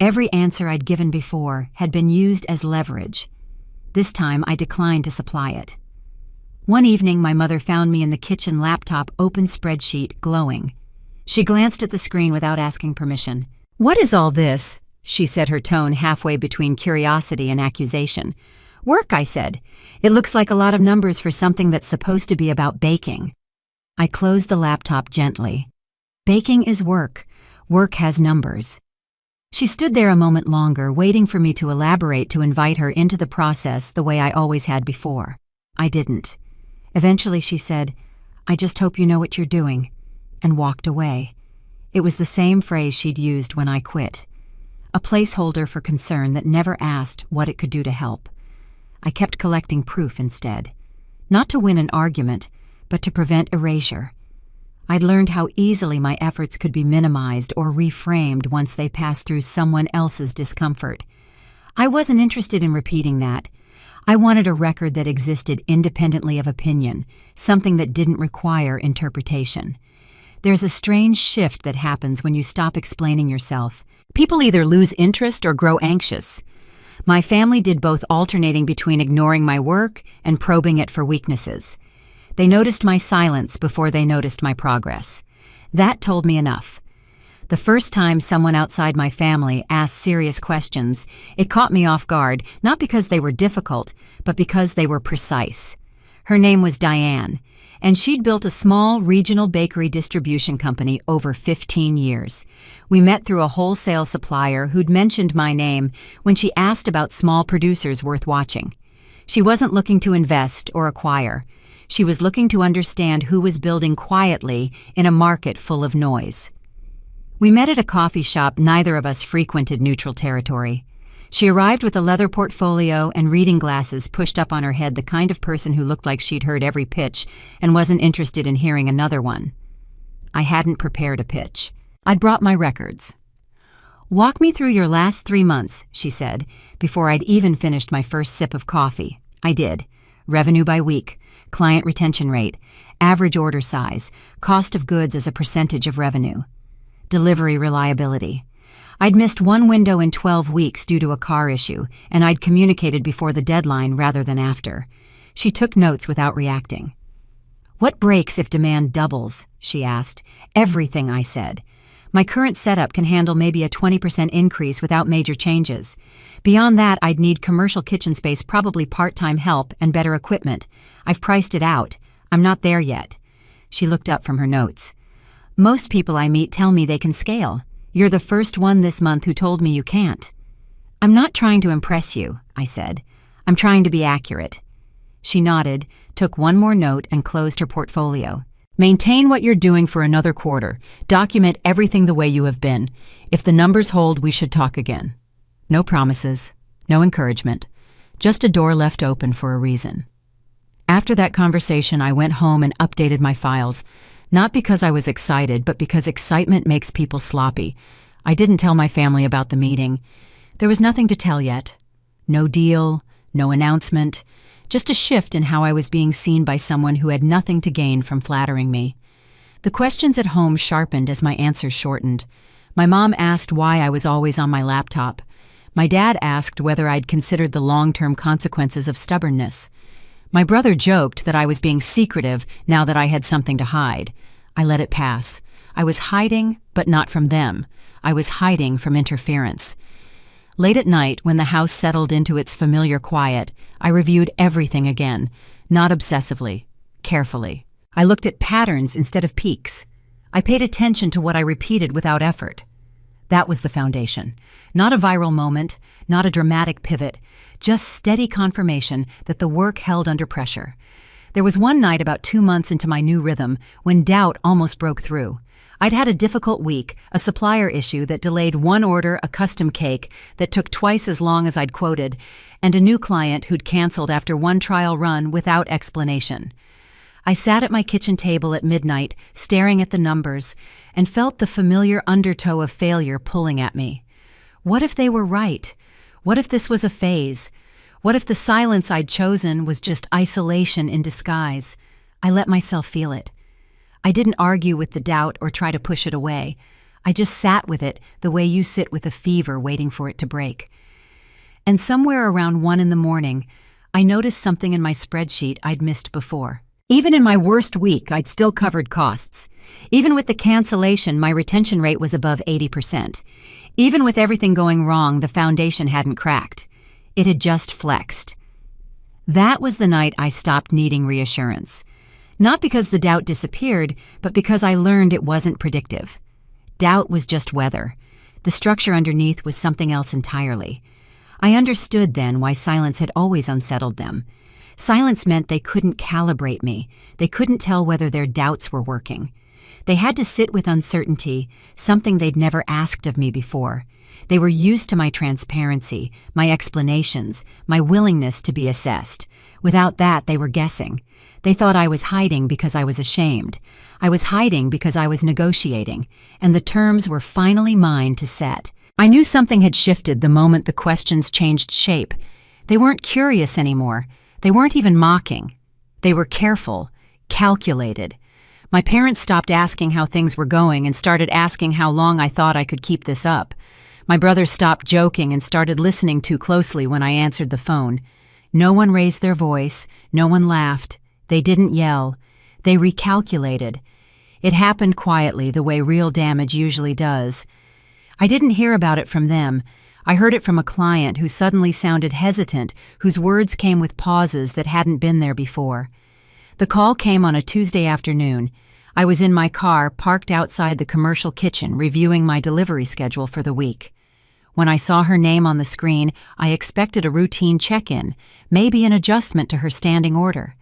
Every answer I'd given before had been used as leverage. This time I declined to supply it. One evening, my mother found me in the kitchen laptop open spreadsheet, glowing. She glanced at the screen without asking permission. "What is all this?" she said, her tone halfway between curiosity and accusation. "Work," I said. "It looks like a lot of numbers for something that's supposed to be about baking." I closed the laptop gently. Baking is work. Work has numbers. She stood there a moment longer, waiting for me to elaborate, to invite her into the process the way I always had before. I didn't. Eventually she said, "I just hope you know what you're doing," and walked away. It was the same phrase she'd used when I quit. A placeholder for concern that never asked what it could do to help. I kept collecting proof instead. Not to win an argument, but to prevent erasure. I'd learned how easily my efforts could be minimized or reframed once they passed through someone else's discomfort. I wasn't interested in repeating that. I wanted a record that existed independently of opinion, something that didn't require interpretation. There's a strange shift that happens when you stop explaining yourself. People either lose interest or grow anxious. My family did both, alternating between ignoring my work and probing it for weaknesses. They noticed my silence before they noticed my progress. That told me enough. The first time someone outside my family asked serious questions, it caught me off guard, not because they were difficult, but because they were precise. Her name was Diane, and she'd built a small regional bakery distribution company over 15 years. We met through a wholesale supplier who'd mentioned my name when she asked about small producers worth watching. She wasn't looking to invest or acquire. She was looking to understand who was building quietly in a market full of noise. We met at a coffee shop. Neither of us frequented neutral territory. She arrived with a leather portfolio and reading glasses pushed up on her head, the kind of person who looked like she'd heard every pitch and wasn't interested in hearing another one. I hadn't prepared a pitch. I'd brought my records. "Walk me through your last 3 months," she said, before I'd even finished my first sip of coffee. I did. Revenue by week, client retention rate, average order size, cost of goods as a percentage of revenue. Delivery reliability. I'd missed one window in 12 weeks due to a car issue, and I'd communicated before the deadline rather than after. She took notes without reacting. "What breaks if demand doubles?" she asked. "Everything," I said. My current setup can handle maybe a 20% increase without major changes. Beyond that, I'd need commercial kitchen space, probably part-time help and better equipment. I've priced it out. I'm not there yet." She looked up from her notes. "Most people I meet tell me they can scale. You're the first one this month who told me you can't." "I'm not trying to impress you," I said. "I'm trying to be accurate." She nodded, took one more note, and closed her portfolio. "Maintain what you're doing for another quarter. Document everything the way you have been. If the numbers hold, we should talk again." No promises, no encouragement, just a door left open for a reason. After that conversation, I went home and updated my files, not because I was excited, but because excitement makes people sloppy. I didn't tell my family about the meeting. There was nothing to tell yet. No deal, no announcement, just a shift in how I was being seen by someone who had nothing to gain from flattering me. The questions at home sharpened as my answers shortened. My mom asked why I was always on my laptop. My dad asked whether I'd considered the long-term consequences of stubbornness. My brother joked that I was being secretive now that I had something to hide. I let it pass. I was hiding, but not from them. I was hiding from interference. Late at night, when the house settled into its familiar quiet, I reviewed everything again, not obsessively, carefully. I looked at patterns instead of peaks. I paid attention to what I repeated without effort. That was the foundation. Not a viral moment, not a dramatic pivot, just steady confirmation that the work held under pressure. There was one night about 2 months into my new rhythm when doubt almost broke through. I'd had a difficult week, a supplier issue that delayed one order, a custom cake that took twice as long as I'd quoted, and a new client who'd canceled after one trial run without explanation. I sat at my kitchen table at midnight, staring at the numbers, and felt the familiar undertow of failure pulling at me. What if they were right? What if this was a phase? What if the silence I'd chosen was just isolation in disguise? I let myself feel it. I didn't argue with the doubt or try to push it away. I just sat with it the way you sit with a fever waiting for it to break. And somewhere around 1 a.m, I noticed something in my spreadsheet I'd missed before. Even in my worst week, I'd still covered costs. Even with the cancellation, my retention rate was above 80%. Even with everything going wrong, the foundation hadn't cracked. It had just flexed. That was the night I stopped needing reassurance. Not because the doubt disappeared, but because I learned it wasn't predictive. Doubt was just weather. The structure underneath was something else entirely. I understood then why silence had always unsettled them. Silence meant they couldn't calibrate me. They couldn't tell whether their doubts were working. They had to sit with uncertainty, something they'd never asked of me before. They were used to my transparency, my explanations, my willingness to be assessed. Without that, they were guessing. They thought I was hiding because I was ashamed. I was hiding because I was negotiating, and the terms were finally mine to set. I knew something had shifted the moment the questions changed shape. They weren't curious anymore. They weren't even mocking. They were careful, calculated. My parents stopped asking how things were going and started asking how long I thought I could keep this up. My brother stopped joking and started listening too closely when I answered the phone. No one raised their voice. No one laughed. They didn't yell. They recalculated. It happened quietly, the way real damage usually does. I didn't hear about it from them. I heard it from a client who suddenly sounded hesitant, whose words came with pauses that hadn't been there before. The call came on a Tuesday afternoon. I was in my car, parked outside the commercial kitchen, reviewing my delivery schedule for the week. When I saw her name on the screen, I expected a routine check-in, maybe an adjustment to her standing order.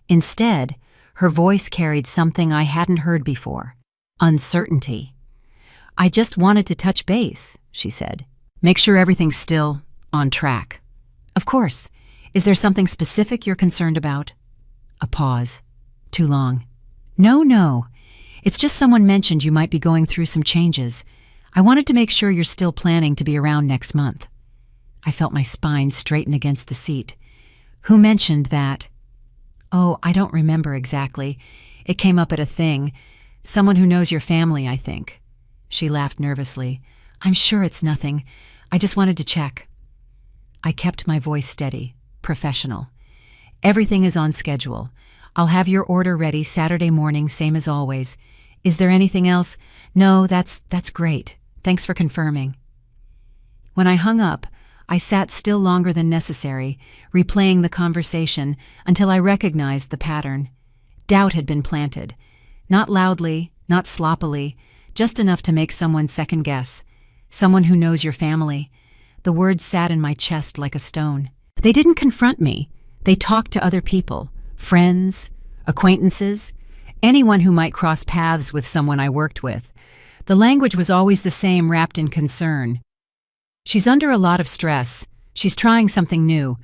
Instead, her voice carried something I hadn't heard before: uncertainty. "I just wanted to touch base," she said. "Make sure everything's still on track." "Of course. Is there something specific you're concerned about?" A pause. Too long. No. It's just someone mentioned you might be going through some changes. I wanted to make sure you're still planning to be around next month." I felt my spine straighten against the seat. "Who mentioned that?" "Oh, I don't remember exactly. It came up at a thing. Someone who knows your family, I think." She laughed nervously. "I'm sure it's nothing. I just wanted to check." I kept my voice steady, professional. "Everything is on schedule. I'll have your order ready Saturday morning, same as always. Is there anything else? No, that's great. Thanks for confirming. When I hung up, I sat still longer than necessary, replaying the conversation until I recognized the pattern. Doubt had been planted. Not loudly, not sloppily, just enough to make someone second guess. Someone who knows your family. The words sat in my chest like a stone. They didn't confront me. They talked to other people, friends, acquaintances, anyone who might cross paths with someone I worked with. The language was always the same, wrapped in concern. She's under a lot of stress. She's trying something new.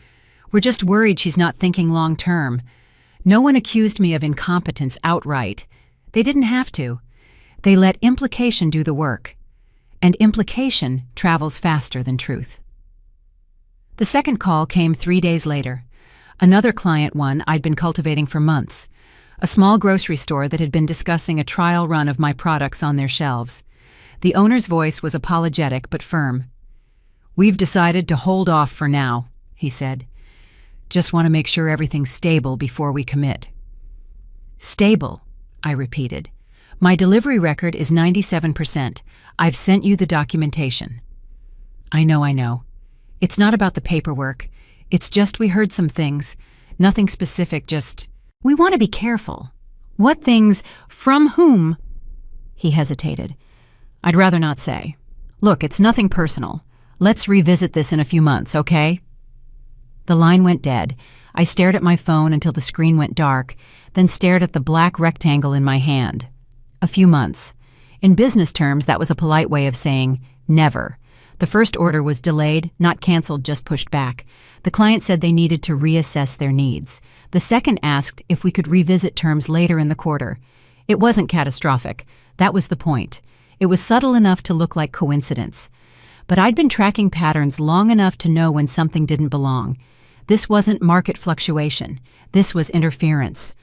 We're just worried she's not thinking long term. No one accused me of incompetence outright. They didn't have to. They let implication do the work. And implication travels faster than truth. The second call came 3 days later. Another client, one I'd been cultivating for months. A small grocery store that had been discussing a trial run of my products on their shelves. The owner's voice was apologetic but firm. "We've decided to hold off for now," he said. "Just want to make sure everything's stable before we commit." "Stable," I repeated. "My delivery record is 97%. I've sent you the documentation." I know. It's not about the paperwork. It's just we heard some things. Nothing specific, just, we want to be careful." "What things? From whom?" He hesitated. "I'd rather not say. Look, it's nothing personal. Let's revisit this in a few months, okay?" The line went dead. I stared at my phone until the screen went dark, then stared at the black rectangle in my hand. A few months. In business terms, that was a polite way of saying never. The first order was delayed, not canceled, just pushed back. The client said they needed to reassess their needs. The second asked if we could revisit terms later in the quarter. It wasn't catastrophic. That was the point. It was subtle enough to look like coincidence. But I'd been tracking patterns long enough to know when something didn't belong. This wasn't market fluctuation. This was interference.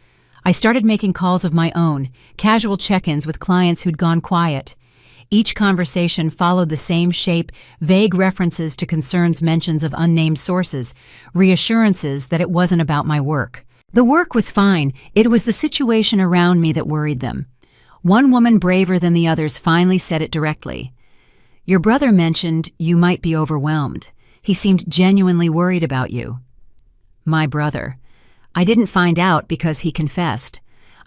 I started making calls of my own, casual check-ins with clients who'd gone quiet. Each conversation followed the same shape, vague references to concerns, mentions of unnamed sources, reassurances that it wasn't about my work. The work was fine. It was the situation around me that worried them. One woman, braver than the others, finally said it directly. "Your brother mentioned you might be overwhelmed. He seemed genuinely worried about you." My brother. I didn't find out because he confessed.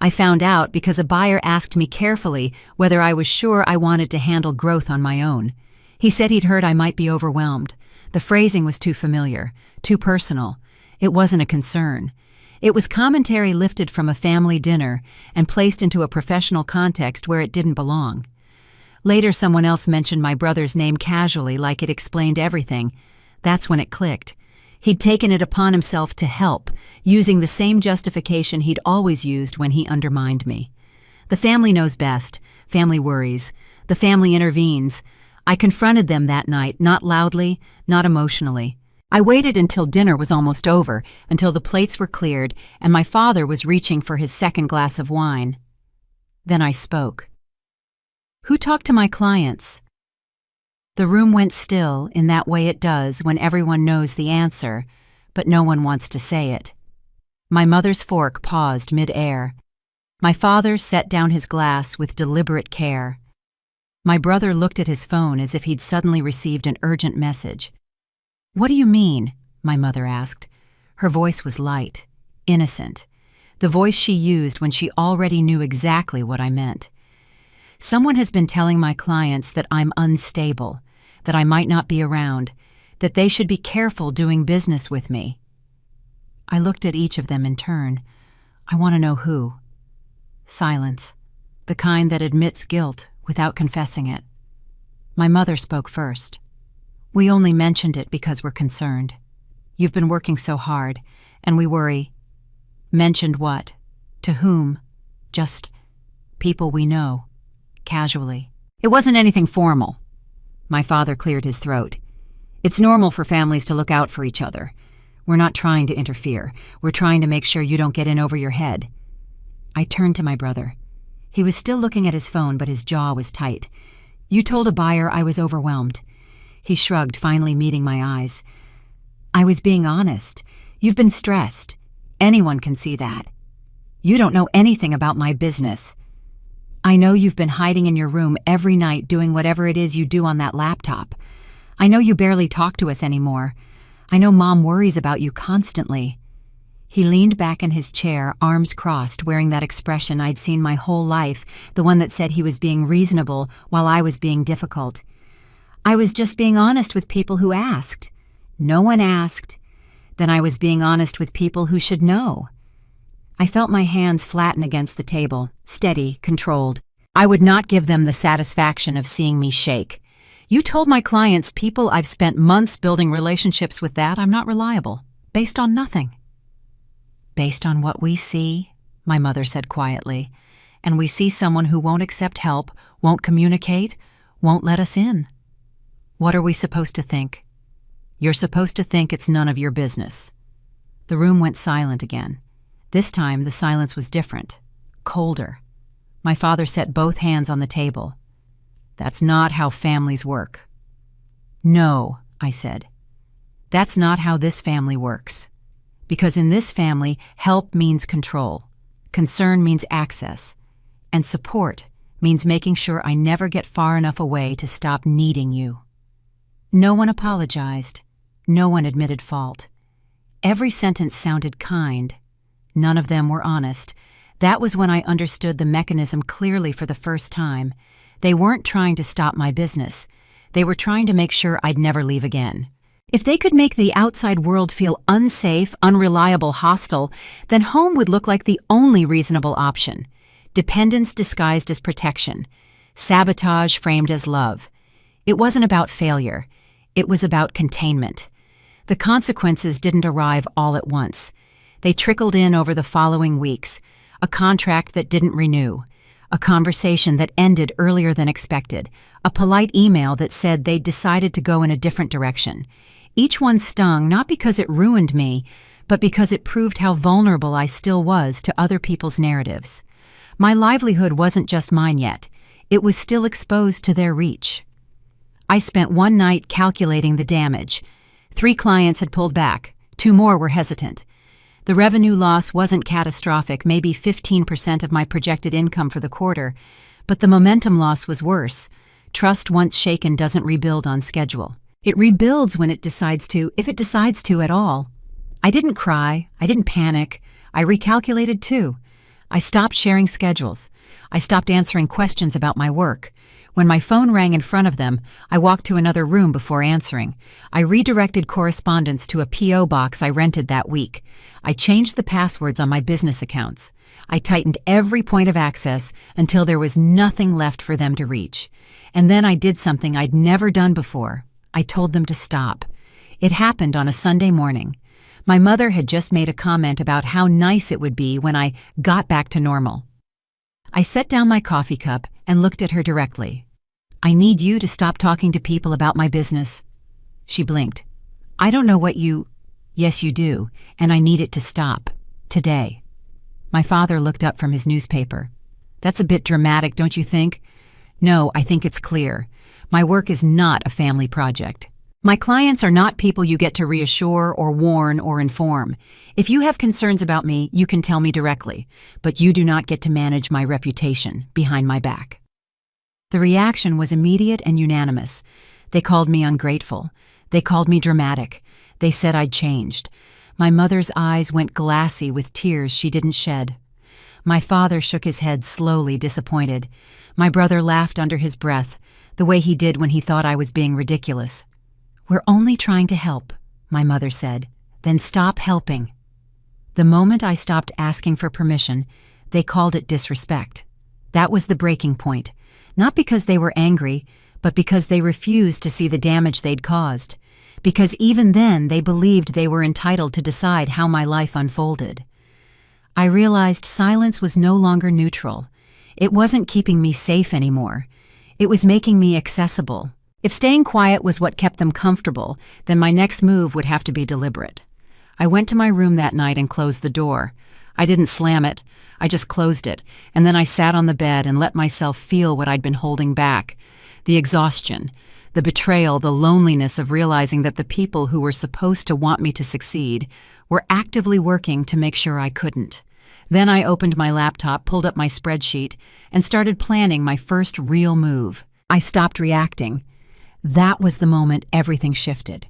I found out because a buyer asked me carefully whether I was sure I wanted to handle growth on my own. He said he'd heard I might be overwhelmed. The phrasing was too familiar, too personal. It wasn't a concern. It was commentary lifted from a family dinner and placed into a professional context where it didn't belong. Later, someone else mentioned my brother's name casually, like it explained everything. That's when it clicked. He'd taken it upon himself to help, using the same justification he'd always used when he undermined me. The family knows best. Family worries. The family intervenes. I confronted them that night, not loudly, not emotionally. I waited until dinner was almost over, until the plates were cleared, and my father was reaching for his second glass of wine. Then I spoke. "Who talked to my clients?" The room went still in that way it does when everyone knows the answer, but no one wants to say it. My mother's fork paused mid-air. My father set down his glass with deliberate care. My brother looked at his phone as if he'd suddenly received an urgent message. "What do you mean?" my mother asked. Her voice was light, innocent, the voice she used when she already knew exactly what I meant. "Someone has been telling my clients that I'm unstable, that I might not be around, that they should be careful doing business with me." I looked at each of them in turn. I want to know who. Silence, the kind that admits guilt without confessing it. My mother spoke first. "We only mentioned it because we're concerned. You've been working so hard, and we worry." "Mentioned what? To whom?" "Just people we know." Casually. "It wasn't anything formal." My father cleared his throat. "It's normal for families to look out for each other. We're not trying to interfere. We're trying to make sure you don't get in over your head." I turned to my brother. He was still looking at his phone, but his jaw was tight. "You told a buyer I was overwhelmed." He shrugged, finally meeting my eyes. "I was being honest. You've been stressed. Anyone can see that. You don't know anything about my business." I know you've been hiding in your room every night doing whatever it is you do on that laptop. I know you barely talk to us anymore. I know Mom worries about you constantly." He leaned back in his chair, arms crossed, wearing that expression I'd seen my whole life, the one that said he was being reasonable while I was being difficult. "I was just being honest with people who asked." "No one asked." "Then I was being honest with people who should know." I felt my hands flatten against the table, steady, controlled. I would not give them the satisfaction of seeing me shake. "You told my clients, people I've spent months building relationships with, that I'm not reliable, based on nothing." "Based on what we see," my mother said quietly, "and we see someone who won't accept help, won't communicate, won't let us in. What are we supposed to think?" "You're supposed to think it's none of your business." The room went silent again. This time the silence was different, colder. My father set both hands on the table. "That's not how families work." "No," I said. "That's not how this family works. Because in this family, help means control, concern means access, and support means making sure I never get far enough away to stop needing you." No one apologized. No one admitted fault. Every sentence sounded kind. None of them were honest. That was when I understood the mechanism clearly for the first time. They weren't trying to stop my business. They were trying to make sure I'd never leave again. If they could make the outside world feel unsafe, unreliable, hostile, then home would look like the only reasonable option. Dependence disguised as protection. Sabotage framed as love. It wasn't about failure. It was about containment. The consequences didn't arrive all at once. They trickled in over the following weeks. A contract that didn't renew. A conversation that ended earlier than expected. A polite email that said they'd decided to go in a different direction. Each one stung not because it ruined me, but because it proved how vulnerable I still was to other people's narratives. My livelihood wasn't just mine yet. It was still exposed to their reach. I spent one night calculating the damage. 3 clients had pulled back. 2 more were hesitant. The revenue loss wasn't catastrophic, maybe 15% of my projected income for the quarter, but the momentum loss was worse. Trust once shaken doesn't rebuild on schedule. It rebuilds when it decides to, if it decides to at all. I didn't cry. I didn't panic. I recalculated too. I stopped sharing schedules. I stopped answering questions about my work. When my phone rang in front of them, I walked to another room before answering. I redirected correspondence to a P.O. box I rented that week. I changed the passwords on my business accounts. I tightened every point of access until there was nothing left for them to reach. And then I did something I'd never done before. I told them to stop. It happened on a Sunday morning. My mother had just made a comment about how nice it would be when I got back to normal. I set down my coffee cup and looked at her directly. "I need you to stop talking to people about my business." She blinked. "I don't know what you—" "Yes, you do, and I need it to stop. Today." My father looked up from his newspaper. "That's a bit dramatic, don't you think?" "No, I think it's clear. My work is not a family project. My clients are not people you get to reassure or warn or inform. If you have concerns about me, you can tell me directly, but you do not get to manage my reputation behind my back." The reaction was immediate and unanimous. They called me ungrateful. They called me dramatic. They said I'd changed. My mother's eyes went glassy with tears she didn't shed. My father shook his head slowly, disappointed. My brother laughed under his breath, the way he did when he thought I was being ridiculous. "We're only trying to help," my mother said. "Then stop helping." The moment I stopped asking for permission, they called it disrespect. That was the breaking point, not because they were angry, but because they refused to see the damage they'd caused. Because even then they believed they were entitled to decide how my life unfolded. I realized silence was no longer neutral. It wasn't keeping me safe anymore. It was making me accessible. If staying quiet was what kept them comfortable, then my next move would have to be deliberate. I went to my room that night and closed the door. I didn't slam it. I just closed it, and then I sat on the bed and let myself feel what I'd been holding back. The exhaustion, the betrayal, the loneliness of realizing that the people who were supposed to want me to succeed were actively working to make sure I couldn't. Then I opened my laptop, pulled up my spreadsheet, and started planning my first real move. I stopped reacting. That was the moment everything shifted.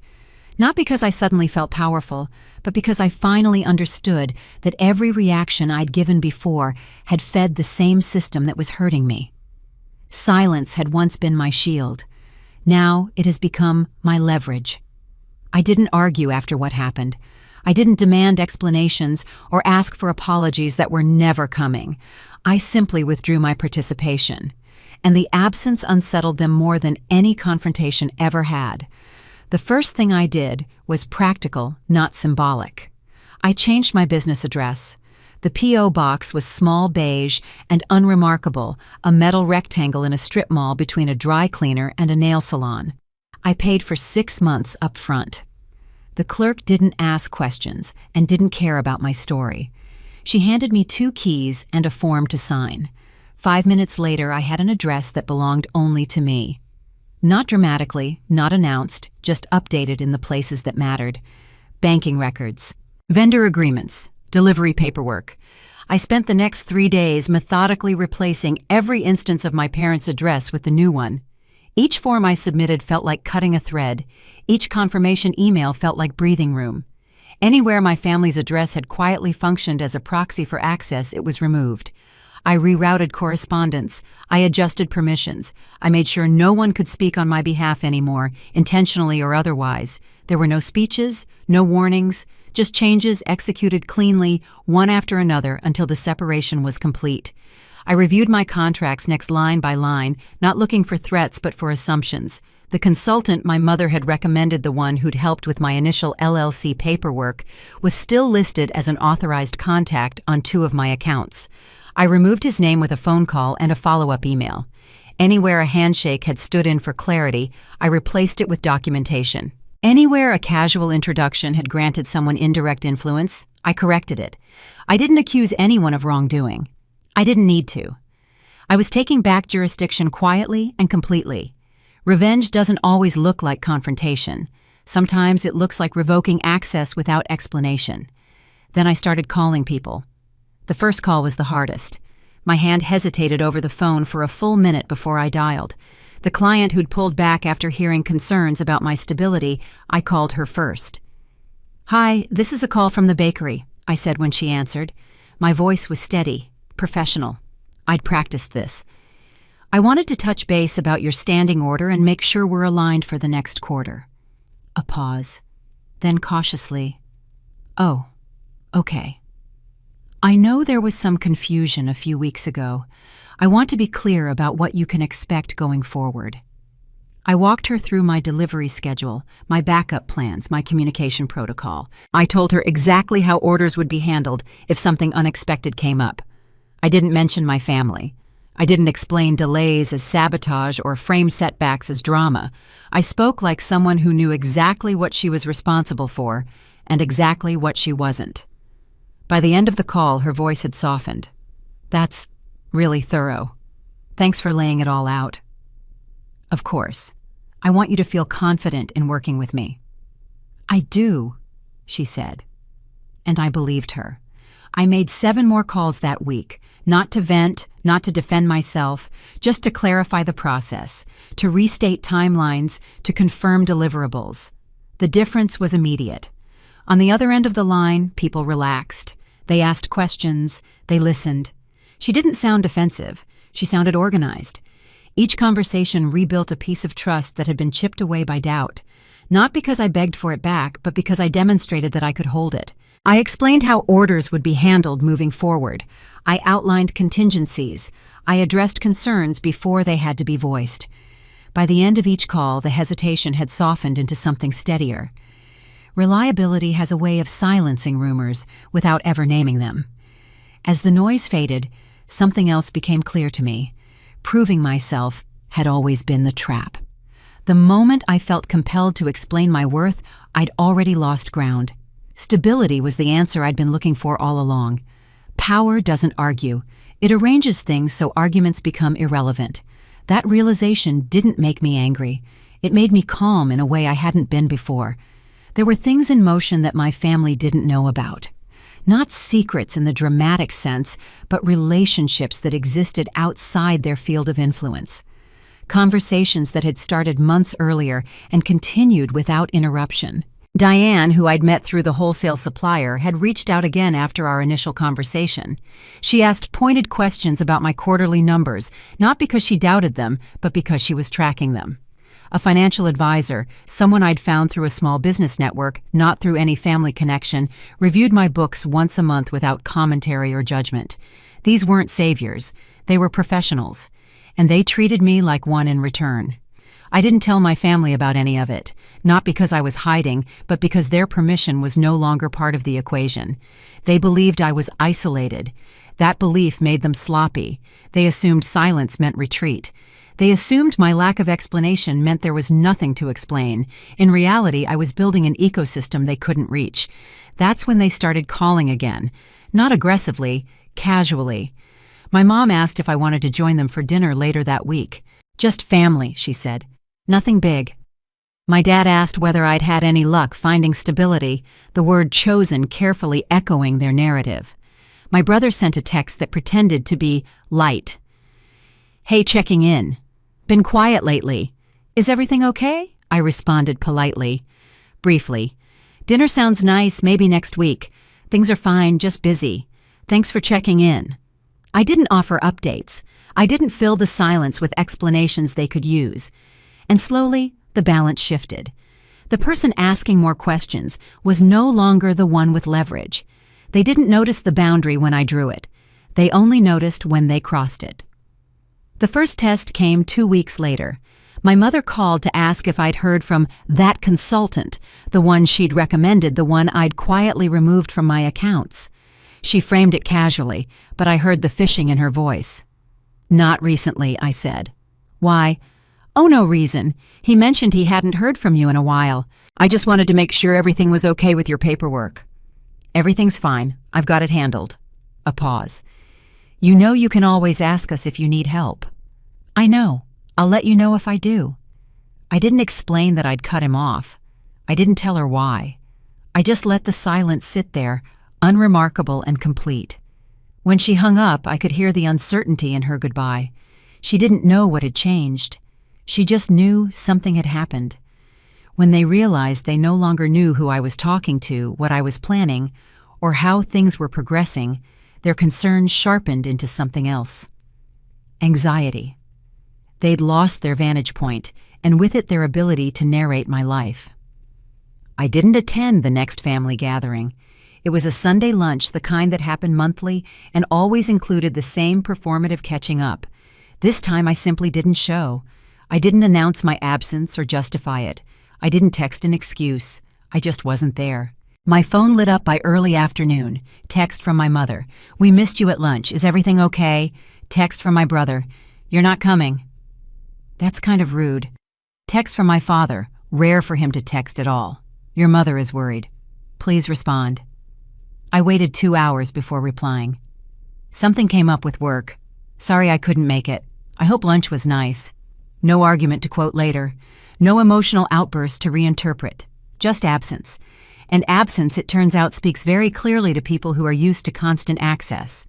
Not because I suddenly felt powerful, but because I finally understood that every reaction I'd given before had fed the same system that was hurting me. Silence had once been my shield. Now it has become my leverage. I didn't argue after what happened. I didn't demand explanations or ask for apologies that were never coming. I simply withdrew my participation. And the absence unsettled them more than any confrontation ever had. The first thing I did was practical, not symbolic. I changed my business address. The P.O. box was small, beige, and unremarkable, a metal rectangle in a strip mall between a dry cleaner and a nail salon. I paid for 6 months up front. The clerk didn't ask questions and didn't care about my story. She handed me 2 keys and a form to sign. 5 minutes later, I had an address that belonged only to me. Not dramatically, not announced, just updated in the places that mattered. Banking records, vendor agreements, delivery paperwork. I spent the next 3 days methodically replacing every instance of my parents' address with the new one. Each form I submitted felt like cutting a thread. Each confirmation email felt like breathing room. Anywhere my family's address had quietly functioned as a proxy for access, it was removed. I rerouted correspondence. I adjusted permissions. I made sure no one could speak on my behalf anymore, intentionally or otherwise. There were no speeches, no warnings, just changes executed cleanly, one after another, until the separation was complete. I reviewed my contracts next line by line, not looking for threats but for assumptions. The consultant my mother had recommended, the one who'd helped with my initial LLC paperwork, was still listed as an authorized contact on 2 of my accounts. I removed his name with a phone call and a follow-up email. Anywhere a handshake had stood in for clarity, I replaced it with documentation. Anywhere a casual introduction had granted someone indirect influence, I corrected it. I didn't accuse anyone of wrongdoing. I didn't need to. I was taking back jurisdiction quietly and completely. Revenge doesn't always look like confrontation. Sometimes it looks like revoking access without explanation. Then I started calling people. The first call was the hardest. My hand hesitated over the phone for a full minute before I dialed. The client who'd pulled back after hearing concerns about my stability, I called her first. "Hi, this is a call from the bakery," I said when she answered. My voice was steady, professional. I'd practiced this. "I wanted to touch base about your standing order and make sure we're aligned for the next quarter." A pause. Then cautiously, "Oh, okay. I know there was some confusion a few weeks ago. I want to be clear about what you can expect going forward." I walked her through my delivery schedule, my backup plans, my communication protocol. I told her exactly how orders would be handled if something unexpected came up. I didn't mention my family. I didn't explain delays as sabotage or frame setbacks as drama. I spoke like someone who knew exactly what she was responsible for and exactly what she wasn't. By the end of the call, her voice had softened. "That's really thorough. Thanks for laying it all out. Of course, I want you to feel confident in working with me." "I do," she said. And I believed her. I made 7 more calls that week, not to vent, not to defend myself, just to clarify the process, to restate timelines, to confirm deliverables. The difference was immediate. On the other end of the line, people relaxed. They asked questions. They listened. She didn't sound defensive. She sounded organized. Each conversation rebuilt a piece of trust that had been chipped away by doubt, not because I begged for it back, but because I demonstrated that I could hold it. I explained how orders would be handled moving forward. I outlined contingencies. I addressed concerns before they had to be voiced. By the end of each call, the hesitation had softened into something steadier. Reliability has a way of silencing rumors without ever naming them. As the noise faded, something else became clear to me. Proving myself had always been the trap. The moment I felt compelled to explain my worth, I'd already lost ground. Stability was the answer I'd been looking for all along. Power doesn't argue. It arranges things so arguments become irrelevant. That realization didn't make me angry. It made me calm in a way I hadn't been before. There were things in motion that my family didn't know about. Not secrets in the dramatic sense, but relationships that existed outside their field of influence. Conversations that had started months earlier and continued without interruption. Diane, who I'd met through the wholesale supplier, had reached out again after our initial conversation. She asked pointed questions about my quarterly numbers, not because she doubted them, but because she was tracking them. A financial advisor, someone I'd found through a small business network, not through any family connection, reviewed my books once a month without commentary or judgment. These weren't saviors. They were professionals. And they treated me like one in return. I didn't tell my family about any of it, not because I was hiding, but because their permission was no longer part of the equation. They believed I was isolated. That belief made them sloppy. They assumed silence meant retreat. They assumed my lack of explanation meant there was nothing to explain. In reality, I was building an ecosystem they couldn't reach. That's when they started calling again. Not aggressively, casually. My mom asked if I wanted to join them for dinner later that week. Just family, she said. Nothing big. My dad asked whether I'd had any luck finding stability, the word chosen carefully echoing their narrative. My brother sent a text that pretended to be light. Hey, checking in. Been quiet lately. Is everything okay? I responded politely. Briefly. Dinner sounds nice, maybe next week. Things are fine, just busy. Thanks for checking in. I didn't offer updates. I didn't fill the silence with explanations they could use. And slowly, the balance shifted. The person asking more questions was no longer the one with leverage. They didn't notice the boundary when I drew it. They only noticed when they crossed it. The first test came 2 weeks later. My mother called to ask if I'd heard from that consultant, the one she'd recommended, the one I'd quietly removed from my accounts. She framed it casually, but I heard the fishing in her voice. Not recently, I said. Why? Oh, no reason. He mentioned he hadn't heard from you in a while. I just wanted to make sure everything was okay with your paperwork. Everything's fine. I've got it handled. A pause. You know you can always ask us if you need help. I know. I'll let you know if I do. I didn't explain that I'd cut him off. I didn't tell her why. I just let the silence sit there, unremarkable and complete. When she hung up, I could hear the uncertainty in her goodbye. She didn't know what had changed. She just knew something had happened. When they realized they no longer knew who I was talking to, what I was planning, or how things were progressing, their concern sharpened into something else. Anxiety. They'd lost their vantage point, and with it their ability to narrate my life. I didn't attend the next family gathering. It was a Sunday lunch, the kind that happened monthly and always included the same performative catching up. This time I simply didn't show. I didn't announce my absence or justify it. I didn't text an excuse. I just wasn't there. My phone lit up by early afternoon. Text from my mother. We missed you at lunch. Is everything okay? Text from my brother. You're not coming. That's kind of rude. Text from my father. Rare for him to text at all. Your mother is worried. Please respond. I waited 2 hours before replying. Something came up with work. Sorry I couldn't make it. I hope lunch was nice. No argument to quote later. No emotional outburst to reinterpret. Just absence. And absence, it turns out, speaks very clearly to people who are used to constant access.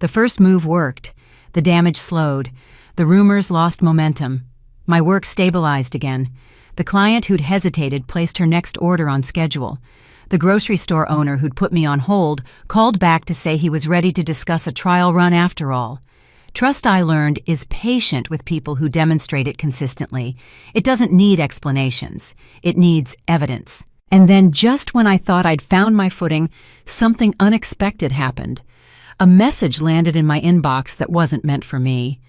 The first move worked. The damage slowed. The rumors lost momentum. My work stabilized again. The client who'd hesitated placed her next order on schedule. The grocery store owner who'd put me on hold called back to say he was ready to discuss a trial run after all. Trust, I learned, is patient with people who demonstrate it consistently. It doesn't need explanations. It needs evidence. And then just when I thought I'd found my footing, something unexpected happened. A message landed in my inbox that wasn't meant for me.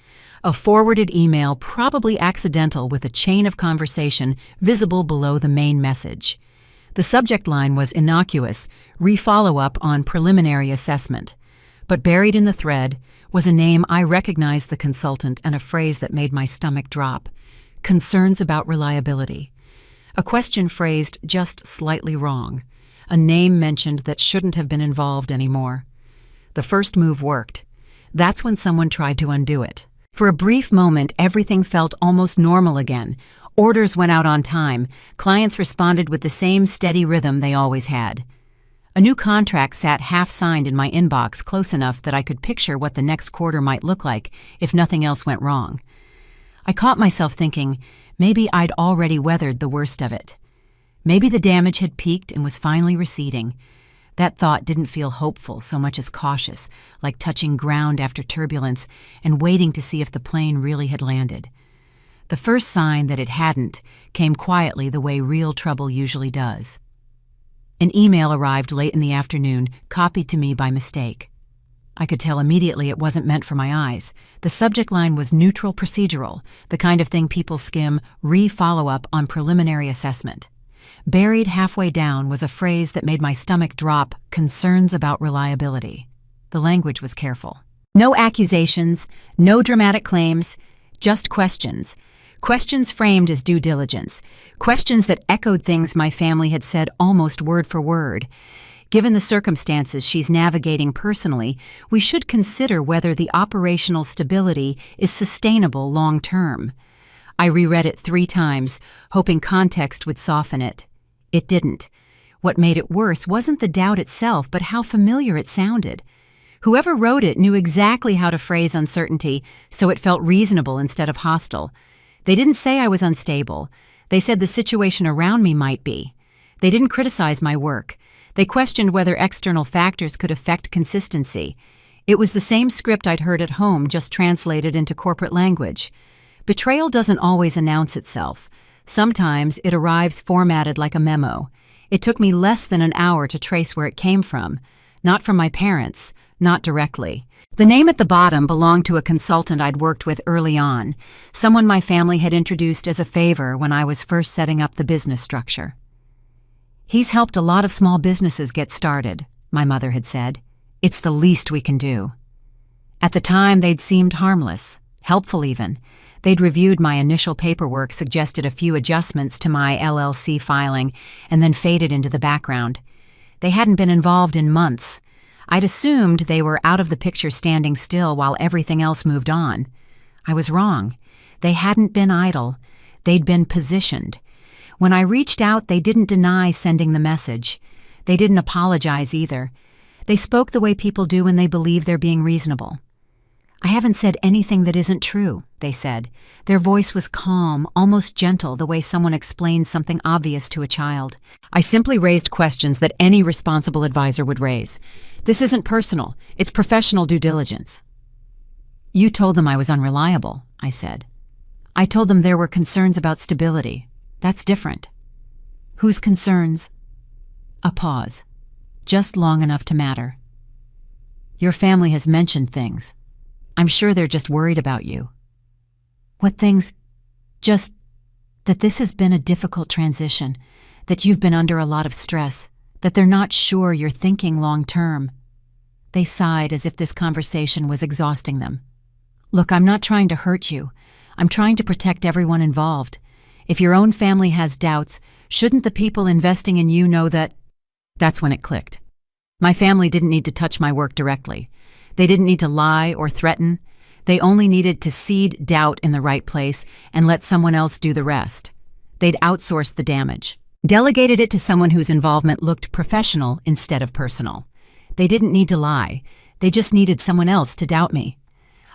A forwarded email, probably accidental, with a chain of conversation visible below the main message. The subject line was innocuous, re-follow-up on preliminary assessment. But buried in the thread was a name I recognized, the consultant, and a phrase that made my stomach drop. Concerns about reliability. A question phrased just slightly wrong. A name mentioned that shouldn't have been involved anymore. The first move worked. That's when someone tried to undo it. For a brief moment, everything felt almost normal again. Orders went out on time. Clients responded with the same steady rhythm they always had. A new contract sat half-signed in my inbox, close enough that I could picture what the next quarter might look like if nothing else went wrong. I caught myself thinking maybe I'd already weathered the worst of it. Maybe the damage had peaked and was finally receding. That thought didn't feel hopeful so much as cautious, like touching ground after turbulence and waiting to see if the plane really had landed. The first sign that it hadn't came quietly the way real trouble usually does. An email arrived late in the afternoon, copied to me by mistake. I could tell immediately it wasn't meant for my eyes. The subject line was neutral procedural, the kind of thing people skim re-follow-up on preliminary assessment. Buried halfway down was a phrase that made my stomach drop, concerns about reliability. The language was careful. No accusations, no dramatic claims, just questions. Questions framed as due diligence. Questions that echoed things my family had said almost word for word. Given the circumstances she's navigating personally, we should consider whether the operational stability is sustainable long term. I reread it 3 times, hoping context would soften it. It didn't. What made it worse wasn't the doubt itself, but how familiar it sounded. Whoever wrote it knew exactly how to phrase uncertainty, so it felt reasonable instead of hostile. They didn't say I was unstable. They said the situation around me might be. They didn't criticize my work. They questioned whether external factors could affect consistency. It was the same script I'd heard at home, just translated into corporate language. Betrayal doesn't always announce itself. Sometimes it arrives formatted like a memo. It took me less than an hour to trace where it came from. Not from my parents, not directly. The name at the bottom belonged to a consultant I'd worked with early on, someone my family had introduced as a favor when I was first setting up the business structure. "He's helped a lot of small businesses get started," my mother had said. "It's the least we can do." At the time, they'd seemed harmless, helpful even. They'd reviewed my initial paperwork, suggested a few adjustments to my LLC filing, and then faded into the background. They hadn't been involved in months. I'd assumed they were out of the picture standing still while everything else moved on. I was wrong. They hadn't been idle. They'd been positioned. When I reached out, they didn't deny sending the message. They didn't apologize either. They spoke the way people do when they believe they're being reasonable. "I haven't said anything that isn't true," they said. Their voice was calm, almost gentle, the way someone explains something obvious to a child. I simply raised questions that any responsible advisor would raise. "This isn't personal. It's professional due diligence." "You told them I was unreliable," I said. "I told them there were concerns about stability. That's different." "Whose concerns?" A pause. Just long enough to matter. "Your family has mentioned things. I'm sure they're just worried about you." "What things?" "Just that this has been a difficult transition, that you've been under a lot of stress, that they're not sure you're thinking long term." They sighed as if this conversation was exhausting them. "Look, I'm not trying to hurt you. I'm trying to protect everyone involved. If your own family has doubts, shouldn't the people investing in you know that—" That's when it clicked. My family didn't need to touch my work directly. They didn't need to lie or threaten. They only needed to seed doubt in the right place and let someone else do the rest. They'd outsourced the damage, delegated it to someone whose involvement looked professional instead of personal. They didn't need to lie. They just needed someone else to doubt me.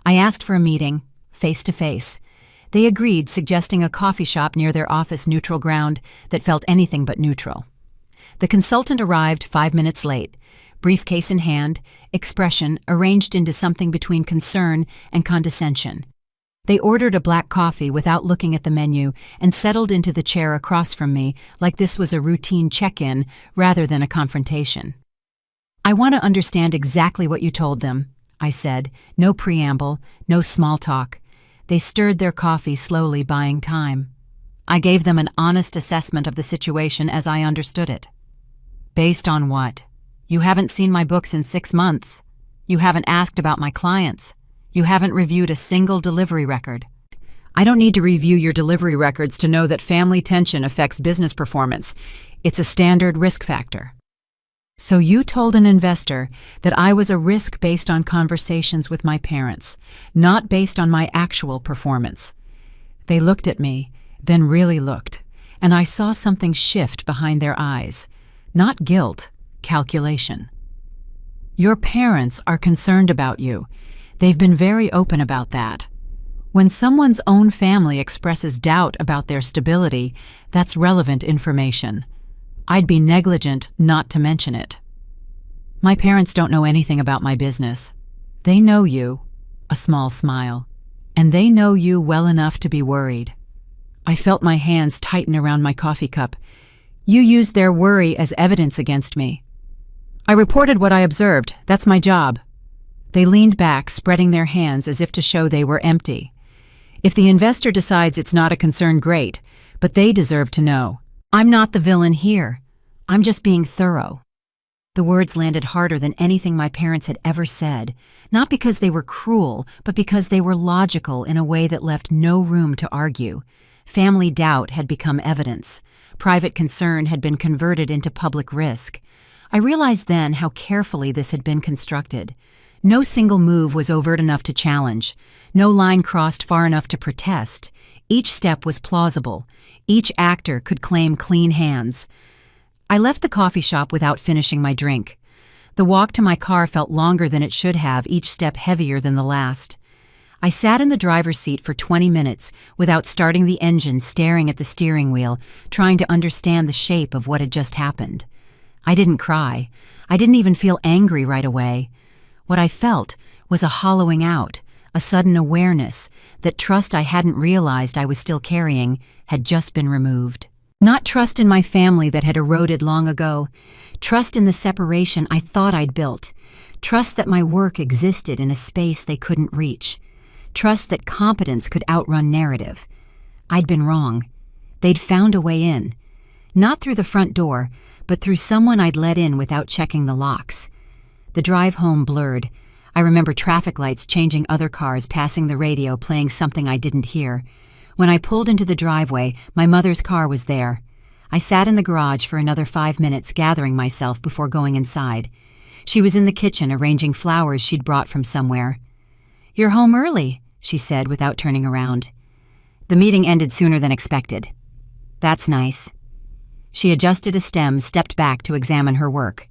I asked for a meeting, face to face. They agreed, suggesting a coffee shop near their office neutral ground that felt anything but neutral. The consultant arrived 5 minutes late, briefcase in hand, expression arranged into something between concern and condescension. They ordered a black coffee without looking at the menu and settled into the chair across from me like this was a routine check-in rather than a confrontation. "I want to understand exactly what you told them," I said, no preamble, no small talk. They stirred their coffee slowly, buying time. I gave them an honest assessment of the situation as I understood it. "Based on what? You haven't seen my books in 6 months. You haven't asked about my clients. You haven't reviewed a single delivery record." "I don't need to review your delivery records to know that family tension affects business performance. It's a standard risk factor." "So you told an investor that I was a risk based on conversations with my parents, not based on my actual performance." They looked at me, then really looked, and I saw something shift behind their eyes. Not guilt, calculation. Your parents are concerned about you. They've been very open about that. When someone's own family expresses doubt about their stability, that's relevant information. I'd be negligent not to mention it. My parents don't know anything about my business. They know you, a small smile, and they know you well enough to be worried. I felt my hands tighten around my coffee cup. You used their worry as evidence against me. I reported what I observed. That's my job. They leaned back, spreading their hands as if to show they were empty. If the investor decides it's not a concern, great, but they deserve to know. I'm not the villain here. I'm just being thorough. The words landed harder than anything my parents had ever said, not because they were cruel, but because they were logical in a way that left no room to argue. Family doubt had become evidence. Private concern had been converted into public risk. I realized then how carefully this had been constructed. No single move was overt enough to challenge. No line crossed far enough to protest. Each step was plausible. Each actor could claim clean hands. I left the coffee shop without finishing my drink. The walk to my car felt longer than it should have, each step heavier than the last. I sat in the driver's seat for 20 minutes without starting the engine, staring at the steering wheel, trying to understand the shape of what had just happened. I didn't cry. I didn't even feel angry right away. What I felt was a hollowing out, a sudden awareness that trust I hadn't realized I was still carrying had just been removed. Not trust in my family that had eroded long ago. Trust in the separation I thought I'd built. Trust that my work existed in a space they couldn't reach. Trust that competence could outrun narrative. I'd been wrong. They'd found a way in. Not through the front door, but through someone I'd let in without checking the locks. The drive home blurred. I remember traffic lights changing, other cars passing the radio, playing something I didn't hear. When I pulled into the driveway, my mother's car was there. I sat in the garage for another 5 minutes, gathering myself before going inside. She was in the kitchen arranging flowers she'd brought from somewhere. "You're home early," she said without turning around. "The meeting ended sooner than expected." "That's nice." She adjusted a stem, stepped back to examine her work.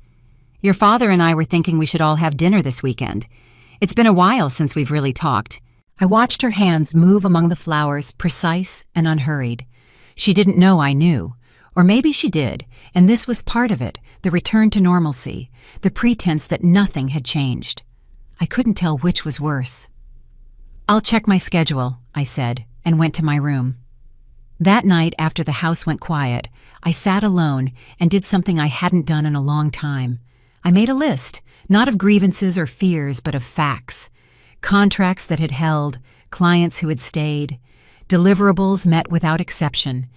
"Your father and I were thinking we should all have dinner this weekend. It's been a while since we've really talked." I watched her hands move among the flowers, precise and unhurried. She didn't know I knew. Or maybe she did, and this was part of it, the return to normalcy, the pretense that nothing had changed. I couldn't tell which was worse. "I'll check my schedule," I said, and went to my room. That night, after the house went quiet, I sat alone and did something I hadn't done in a long time. I made a list, not of grievances or fears, but of facts. Contracts that had held, clients who had stayed, deliverables met without exception,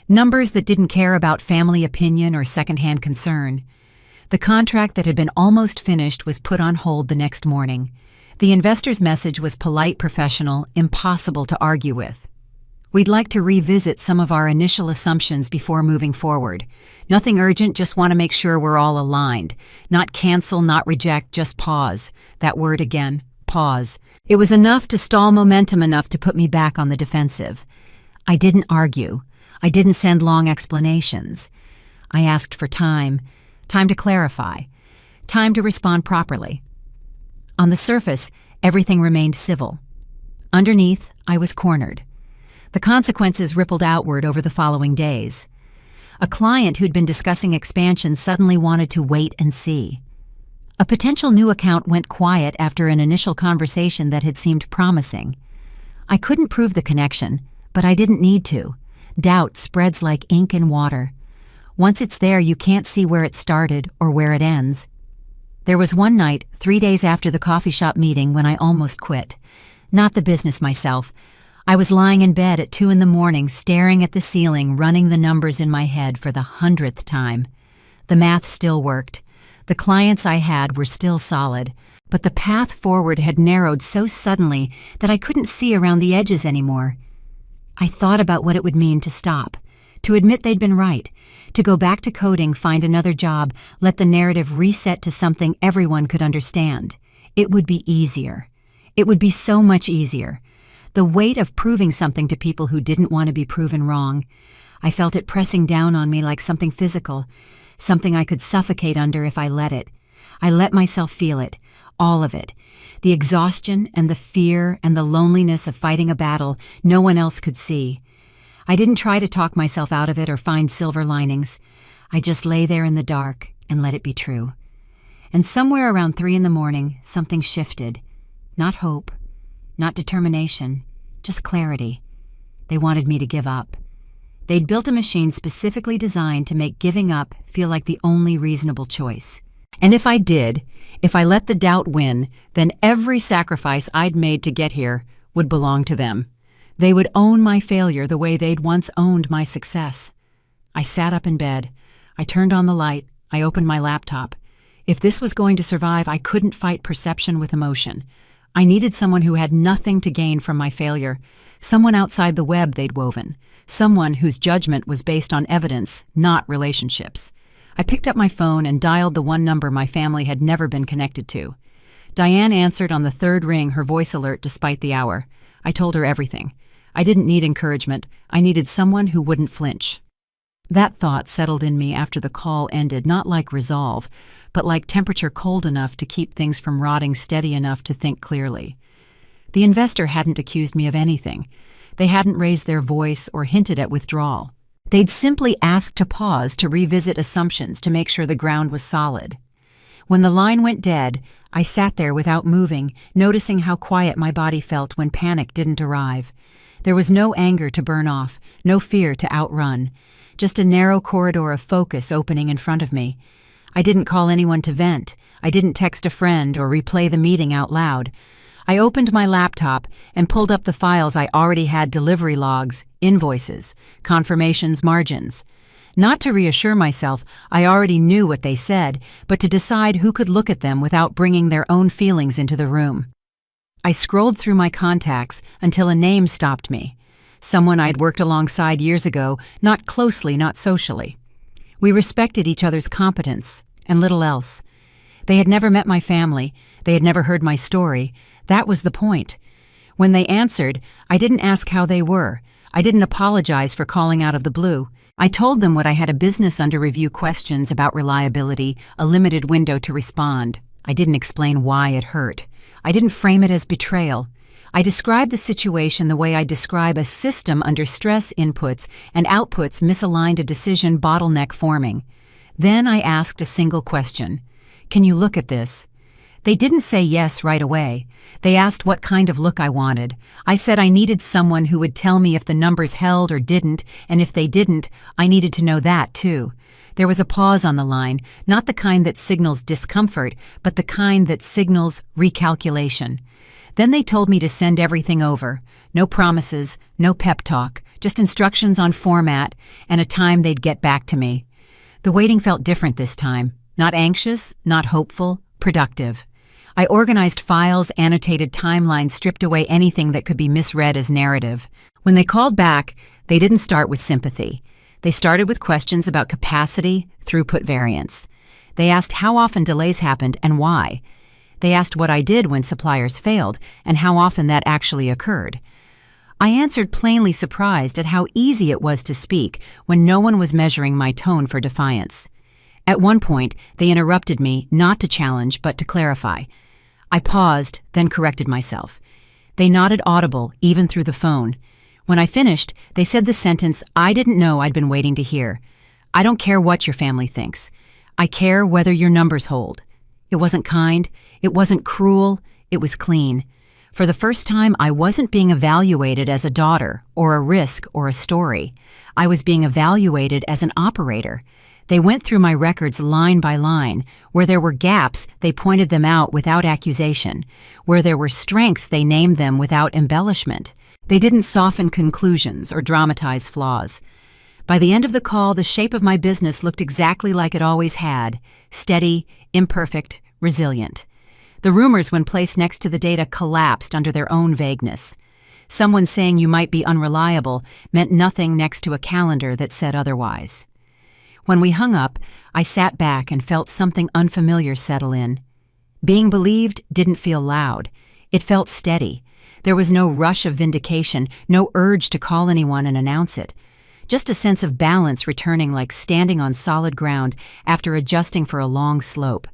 numbers that didn't care about family opinion or secondhand concern. The contract that had been almost finished was put on hold the next morning. The investor's message was polite, professional, impossible to argue with. "We'd like to revisit some of our initial assumptions before moving forward. Nothing urgent, just want to make sure we're all aligned. Not cancel, not reject, just pause." That word again. Pause. It was enough to stall momentum enough to put me back on the defensive. I didn't argue. I didn't send long explanations. I asked for time to clarify, time to respond properly. On the surface, everything remained civil. Underneath, I was cornered. The consequences rippled outward over the following days. A client who'd been discussing expansion suddenly wanted to wait and see. A potential new account went quiet after an initial conversation that had seemed promising. I couldn't prove the connection, but I didn't need to. Doubt spreads like ink in water. Once it's there, you can't see where it started or where it ends. There was one night, 3 days after the coffee shop meeting, when I almost quit. Not the business myself. I was lying in bed at 2 a.m, staring at the ceiling, running the numbers in my head for the 100th time. The math still worked. The clients I had were still solid, but the path forward had narrowed so suddenly that I couldn't see around the edges anymore. I thought about what it would mean to stop, to admit they'd been right, to go back to coding, find another job, let the narrative reset to something everyone could understand. It would be easier. It would be so much easier. The weight of proving something to people who didn't want to be proven wrong. I felt it pressing down on me like something physical. something I could suffocate under if I let it. I let myself feel it, all of it. The exhaustion and the fear and the loneliness of fighting a battle no one else could see. I didn't try to talk myself out of it or find silver linings. I just lay there in the dark and let it be true. And somewhere around 3 a.m, something shifted. Not hope, not determination, just clarity. They wanted me to give up. They'd built a machine specifically designed to make giving up feel like the only reasonable choice. And if I did, if I let the doubt win, then every sacrifice I'd made to get here would belong to them. They would own my failure the way they'd once owned my success. I sat up in bed. I turned on the light. I opened my laptop. If this was going to survive, I couldn't fight perception with emotion. I needed someone who had nothing to gain from my failure, someone outside the web they'd woven, someone whose judgment was based on evidence, not relationships. I picked up my phone and dialed the one number my family had never been connected to. Diane answered on the 3rd ring, her voice alert despite the hour. I told her everything. I didn't need encouragement. I needed someone who wouldn't flinch. That thought settled in me after the call ended, not like resolve, but like temperature cold enough to keep things from rotting steady enough to think clearly. The investor hadn't accused me of anything. They hadn't raised their voice or hinted at withdrawal. They'd simply asked to pause to revisit assumptions to make sure the ground was solid. When the line went dead, I sat there without moving, noticing how quiet my body felt when panic didn't arrive. There was no anger to burn off, no fear to outrun, just a narrow corridor of focus opening in front of me. I didn't call anyone to vent. I didn't text a friend or replay the meeting out loud. I opened my laptop and pulled up the files I already had: delivery logs, invoices, confirmations, margins. Not to reassure myself I already knew what they said, but to decide who could look at them without bringing their own feelings into the room. I scrolled through my contacts until a name stopped me. Someone I'd worked alongside years ago, not closely, not socially. We respected each other's competence, and little else. They had never met my family. They had never heard my story. That was the point. When they answered, I didn't ask how they were. I didn't apologize for calling out of the blue. I told them what I had: a business under review, questions about reliability, a limited window to respond. I didn't explain why it hurt. I didn't frame it as betrayal. I described the situation the way I describe a system under stress: inputs and outputs misaligned, a decision bottleneck forming. Then I asked a single question. Can you look at this? They didn't say yes right away. They asked what kind of look I wanted. I said I needed someone who would tell me if the numbers held or didn't, and if they didn't, I needed to know that too. There was a pause on the line, not the kind that signals discomfort, but the kind that signals recalculation. Then they told me to send everything over. No promises, no pep talk, just instructions on format and a time they'd get back to me. The waiting felt different this time. Not anxious, not hopeful, productive. I organized files, annotated timelines, stripped away anything that could be misread as narrative. When they called back, they didn't start with sympathy. They started with questions about capacity, throughput, variance. They asked how often delays happened and why. They asked what I did when suppliers failed and how often that actually occurred. I answered, plainly surprised at how easy it was to speak when no one was measuring my tone for defiance. At one point, they interrupted me, not to challenge, but to clarify. I paused, then corrected myself. They nodded audible, even through the phone. When I finished, they said the sentence I didn't know I'd been waiting to hear. I don't care what your family thinks. I care whether your numbers hold. It wasn't kind. It wasn't cruel. It was clean. For the first time, I wasn't being evaluated as a daughter, or a risk, or a story. I was being evaluated as an operator. They went through my records line by line. Where there were gaps, they pointed them out without accusation. Where there were strengths, they named them without embellishment. They didn't soften conclusions or dramatize flaws. By the end of the call, the shape of my business looked exactly like it always had: steady, imperfect, resilient. The rumors, when placed next to the data, collapsed under their own vagueness. Someone saying you might be unreliable meant nothing next to a calendar that said otherwise. When we hung up, I sat back and felt something unfamiliar settle in. Being believed didn't feel loud. It felt steady. There was no rush of vindication, no urge to call anyone and announce it. just a sense of balance returning like standing on solid ground after adjusting for a long slope.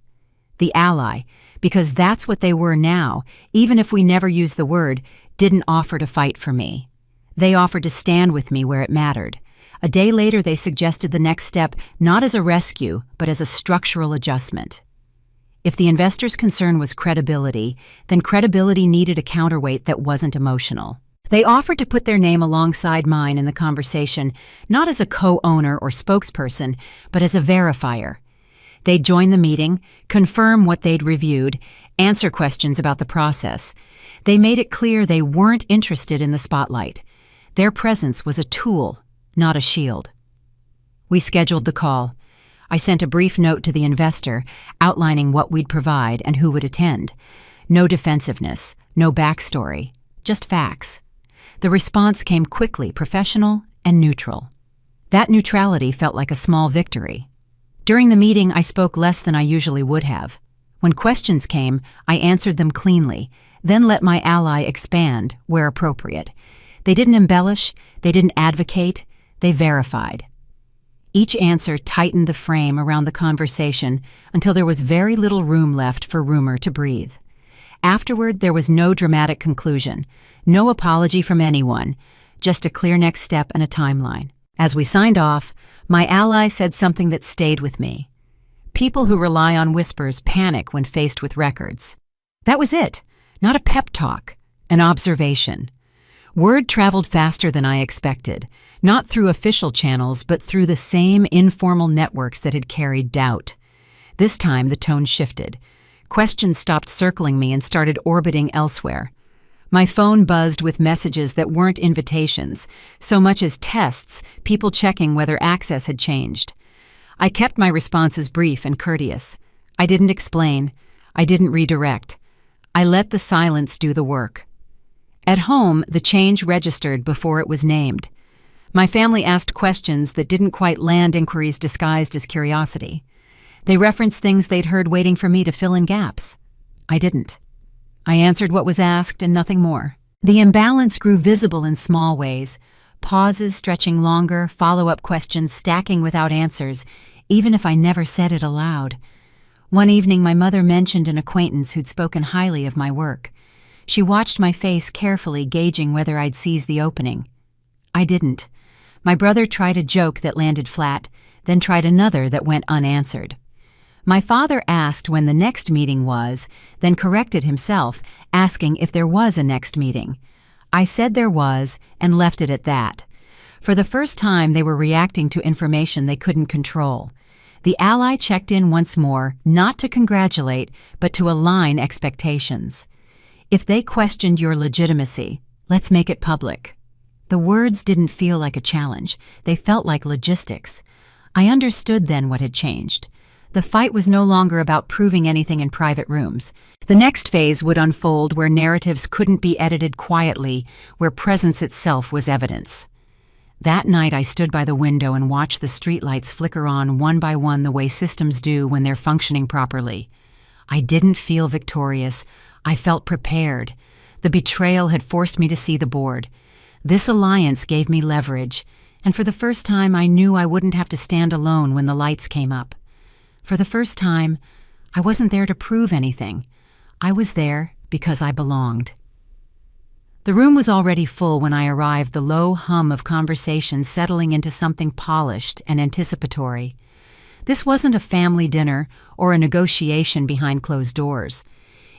The ally, because that's what they were now, even if we never used the word, didn't offer to fight for me. They offered to stand with me where it mattered. A day later, they suggested the next step not as a rescue, but as a structural adjustment. If the investor's concern was credibility, then credibility needed a counterweight that wasn't emotional. They offered to put their name alongside mine in the conversation, not as a co-owner or spokesperson, but as a verifier. They'd join the meeting, confirm what they'd reviewed, answer questions about the process. They made it clear they weren't interested in the spotlight. Their presence was a tool, not a shield. We scheduled the call. I sent a brief note to the investor outlining what we'd provide and who would attend. No defensiveness, no backstory, just facts. The response came quickly, professional and neutral. That neutrality felt like a small victory. During the meeting, I spoke less than I usually would have. When questions came, I answered them cleanly, then let my ally expand where appropriate. They didn't embellish, they didn't advocate, they verified. Each answer tightened the frame around the conversation until there was very little room left for rumor to breathe. Afterward, there was no dramatic conclusion, no apology from anyone, just a clear next step and a timeline. As we signed off, my ally said something that stayed with me. People who rely on whispers panic when faced with records. That was it, not a pep talk, an observation. Word traveled faster than I expected, not through official channels, but through the same informal networks that had carried doubt. This time, the tone shifted. Questions stopped circling me and started orbiting elsewhere. My phone buzzed with messages that weren't invitations, so much as tests, people checking whether access had changed. I kept my responses brief and courteous. I didn't explain. I didn't redirect. I let the silence do the work. At home, the change registered before it was named. My family asked questions that didn't quite land inquiries disguised as curiosity. They referenced things they'd heard waiting for me to fill in gaps. I didn't. I answered what was asked and nothing more. The imbalance grew visible in small ways, pauses stretching longer, follow-up questions stacking without answers, even if I never said it aloud. One evening, my mother mentioned an acquaintance who'd spoken highly of my work. She watched my face carefully, gauging whether I'd seize the opening. I didn't. My brother tried a joke that landed flat, then tried another that went unanswered. My father asked when the next meeting was, then corrected himself, asking if there was a next meeting. I said there was, and left it at that. For the first time, they were reacting to information they couldn't control. The ally checked in once more, not to congratulate, but to align expectations. If they questioned your legitimacy, let's make it public. The words didn't feel like a challenge. They felt like logistics. I understood then what had changed. The fight was no longer about proving anything in private rooms. The next phase would unfold where narratives couldn't be edited quietly, where presence itself was evidence. That night I stood by the window and watched the streetlights flicker on one by one the way systems do when they're functioning properly. I didn't feel victorious. I felt prepared. The betrayal had forced me to see the board. This alliance gave me leverage, and for the first time I knew I wouldn't have to stand alone when the lights came up. For the first time, I wasn't there to prove anything. I was there because I belonged. The room was already full when I arrived, the low hum of conversation settling into something polished and anticipatory. This wasn't a family dinner or a negotiation behind closed doors.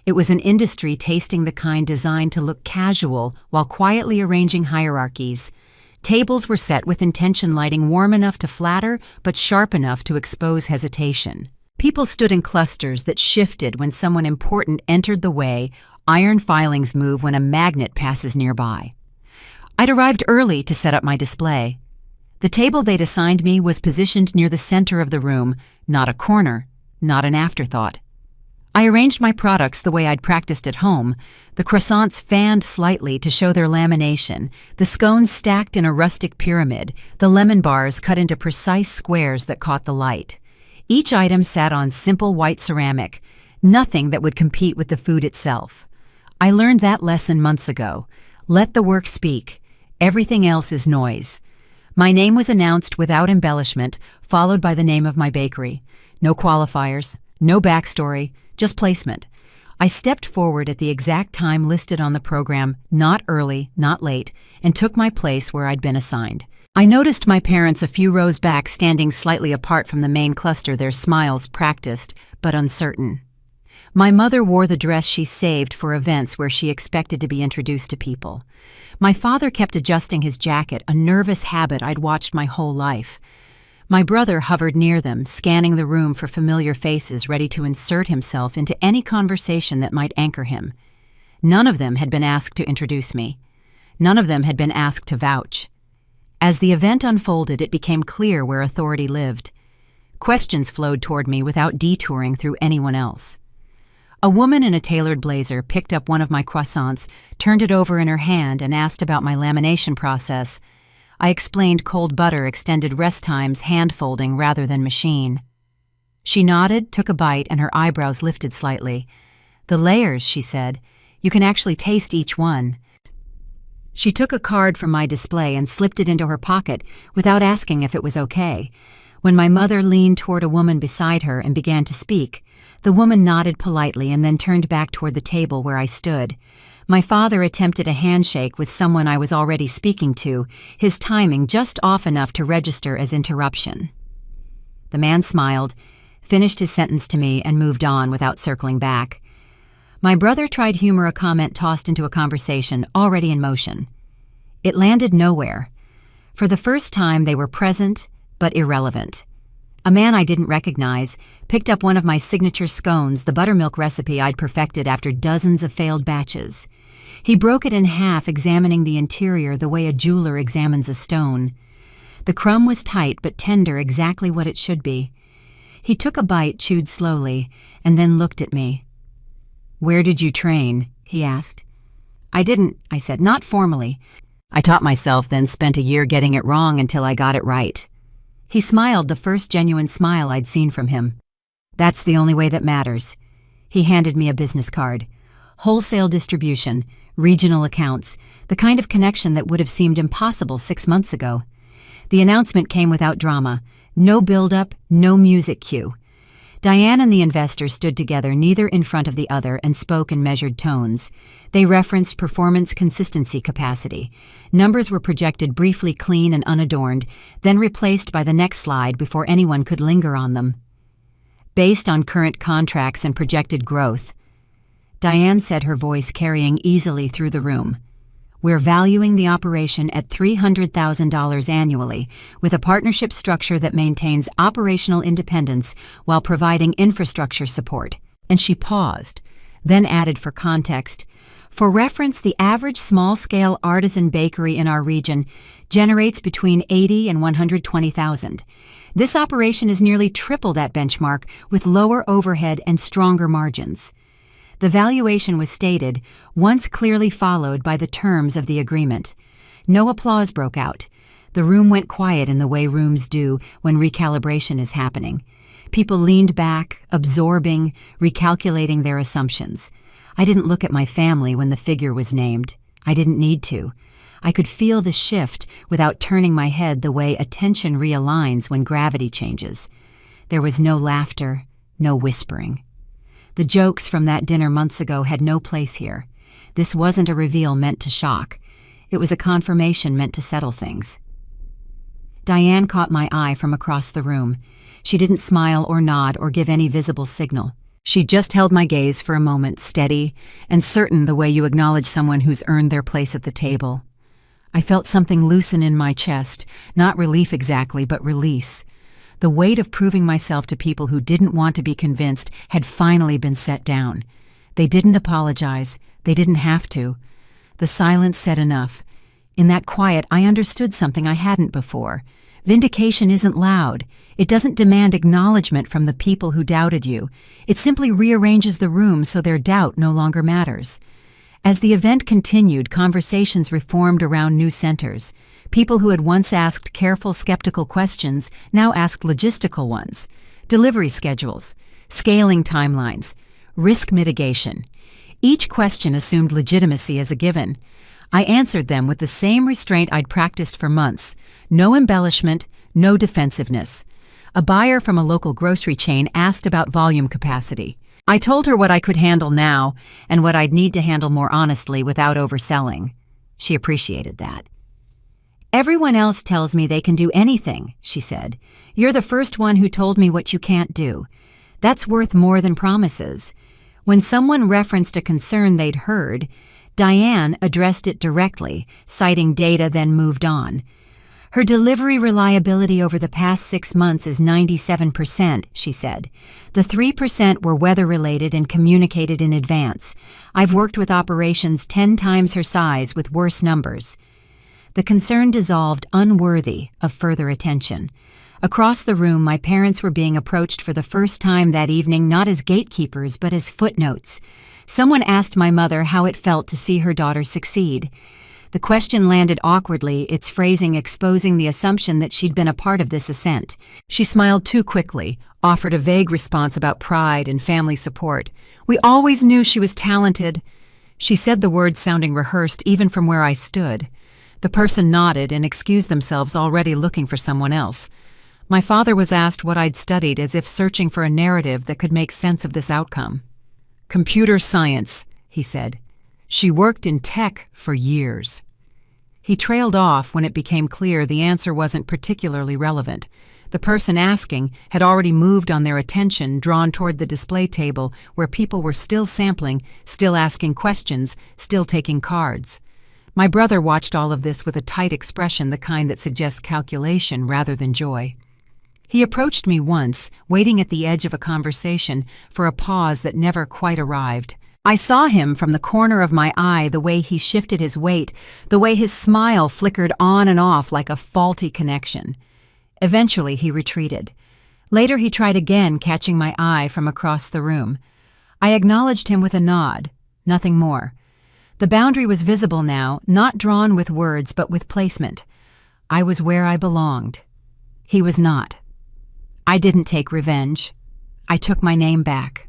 It was an industry tasting the kind designed to look casual while quietly arranging hierarchies. Tables were set with intention lighting warm enough to flatter but sharp enough to expose hesitation. People stood in clusters that shifted when someone important entered the way iron filings move when a magnet passes nearby. I'd arrived early to set up my display. The table they'd assigned me was positioned near the center of the room, not a corner, not an afterthought. I arranged my products the way I'd practiced at home, the croissants fanned slightly to show their lamination, the scones stacked in a rustic pyramid, the lemon bars cut into precise squares that caught the light. Each item sat on simple white ceramic, nothing that would compete with the food itself. I learned that lesson months ago. Let the work speak. Everything else is noise. My name was announced without embellishment, followed by the name of my bakery. No qualifiers, no backstory, just placement. I stepped forward at the exact time listed on the program, not early, not late, and took my place where I'd been assigned. I noticed my parents a few rows back, standing slightly apart from the main cluster, their smiles practiced but uncertain. My mother wore the dress she saved for events where she expected to be introduced to people. My father kept adjusting his jacket, a nervous habit I'd watched my whole life. My brother hovered near them, scanning the room for familiar faces, ready to insert himself into any conversation that might anchor him. None of them had been asked to introduce me. None of them had been asked to vouch. As the event unfolded, it became clear where authority lived. Questions flowed toward me without detouring through anyone else. A woman in a tailored blazer picked up one of my croissants, turned it over in her hand, and asked about my lamination process. I explained cold butter extended rest times, hand-folding rather than machine. She nodded, took a bite, and her eyebrows lifted slightly. "The layers," she said. "You can actually taste each one." She took a card from my display and slipped it into her pocket without asking if it was okay. When my mother leaned toward a woman beside her and began to speak, the woman nodded politely and then turned back toward the table where I stood. My father attempted a handshake with someone I was already speaking to, his timing just off enough to register as interruption. The man smiled, finished his sentence to me, and moved on without circling back. My brother tried humor a comment tossed into a conversation already in motion. It landed nowhere. For the first time, they were present, but irrelevant. A man I didn't recognize picked up one of my signature scones, the buttermilk recipe I'd perfected after dozens of failed batches. He broke it in half, examining the interior the way a jeweler examines a stone. The crumb was tight but tender, exactly what it should be. He took a bite, chewed slowly, and then looked at me. "Where did you train?" he asked. "I didn't," I said, "not formally. I taught myself, then spent a year getting it wrong until I got it right." He smiled, the first genuine smile I'd seen from him. "That's the only way that matters." He handed me a business card. Wholesale distribution, regional accounts, the kind of connection that would have seemed impossible 6 months ago. The announcement came without drama. No build-up, no music cue. Diane and the investor stood together, neither in front of the other, and spoke in measured tones. They referenced performance consistency capacity. Numbers were projected briefly clean and unadorned, then replaced by the next slide before anyone could linger on them. Based on current contracts and projected growth, Diane said, her voice carrying easily through the room. "We're valuing the operation at $300,000 annually, with a partnership structure that maintains operational independence while providing infrastructure support." And she paused, then added for context, "For reference, the average small-scale artisan bakery in our region generates between $80,000 and $120,000. This operation is nearly triple that benchmark, with lower overhead and stronger margins." The valuation was stated, once clearly followed by the terms of the agreement. No applause broke out. The room went quiet in the way rooms do when recalibration is happening. People leaned back, absorbing, recalculating their assumptions. I didn't look at my family when the figure was named. I didn't need to. I could feel the shift without turning my head, the way attention realigns when gravity changes. There was no laughter, no whispering. The jokes from that dinner months ago had no place here. This wasn't a reveal meant to shock. It was a confirmation meant to settle things. Diane caught my eye from across the room. She didn't smile or nod or give any visible signal. She just held my gaze for a moment, steady and certain, the way you acknowledge someone who's earned their place at the table. I felt something loosen in my chest, not relief exactly, but release. The weight of proving myself to people who didn't want to be convinced had finally been set down. They didn't apologize. They didn't have to. The silence said enough. In that quiet, I understood something I hadn't before. Vindication isn't loud. It doesn't demand acknowledgement from the people who doubted you. It simply rearranges the room so their doubt no longer matters. As the event continued, conversations reformed around new centers. People who had once asked careful, skeptical questions now asked logistical ones. Delivery schedules, scaling timelines, risk mitigation. Each question assumed legitimacy as a given. I answered them with the same restraint I'd practiced for months. No embellishment, no defensiveness. A buyer from a local grocery chain asked about volume capacity. I told her what I could handle now and what I'd need to handle more honestly without overselling. She appreciated that. "Everyone else tells me they can do anything," she said. "You're the first one who told me what you can't do. That's worth more than promises." When someone referenced a concern they'd heard, Diane addressed it directly, citing data, then moved on. "Her delivery reliability over the past 6 months is 97%, she said. "The 3% were weather-related and communicated in advance. I've worked with operations 10 times her size with worse numbers." The concern dissolved, unworthy of further attention. Across the room, my parents were being approached for the first time that evening, not as gatekeepers, but as footnotes. Someone asked my mother how it felt to see her daughter succeed. The question landed awkwardly, its phrasing exposing the assumption that she'd been a part of this ascent. She smiled too quickly, offered a vague response about pride and family support. "We always knew she was talented." She said the words sounding rehearsed even from where I stood. The person nodded and excused themselves, already looking for someone else. My father was asked what I'd studied, as if searching for a narrative that could make sense of this outcome. "Computer science," he said. "She worked in tech for years." He trailed off when it became clear the answer wasn't particularly relevant. The person asking had already moved on, their attention drawn toward the display table where people were still sampling, still asking questions, still taking cards. My brother watched all of this with a tight expression, the kind that suggests calculation rather than joy. He approached me once, waiting at the edge of a conversation for a pause that never quite arrived. I saw him from the corner of my eye, the way he shifted his weight, the way his smile flickered on and off like a faulty connection. Eventually, he retreated. Later, he tried again, catching my eye from across the room. I acknowledged him with a nod, nothing more. The boundary was visible now, not drawn with words but with placement. I was where I belonged. He was not. I didn't take revenge. I took my name back.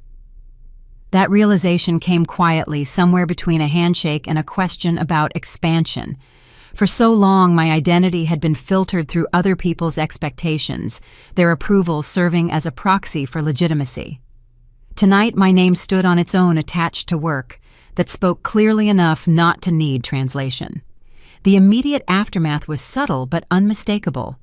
That realization came quietly, somewhere between a handshake and a question about expansion. For so long, my identity had been filtered through other people's expectations, their approval serving as a proxy for legitimacy. Tonight, my name stood on its own, attached to work that spoke clearly enough not to need translation. The immediate aftermath was subtle but unmistakable.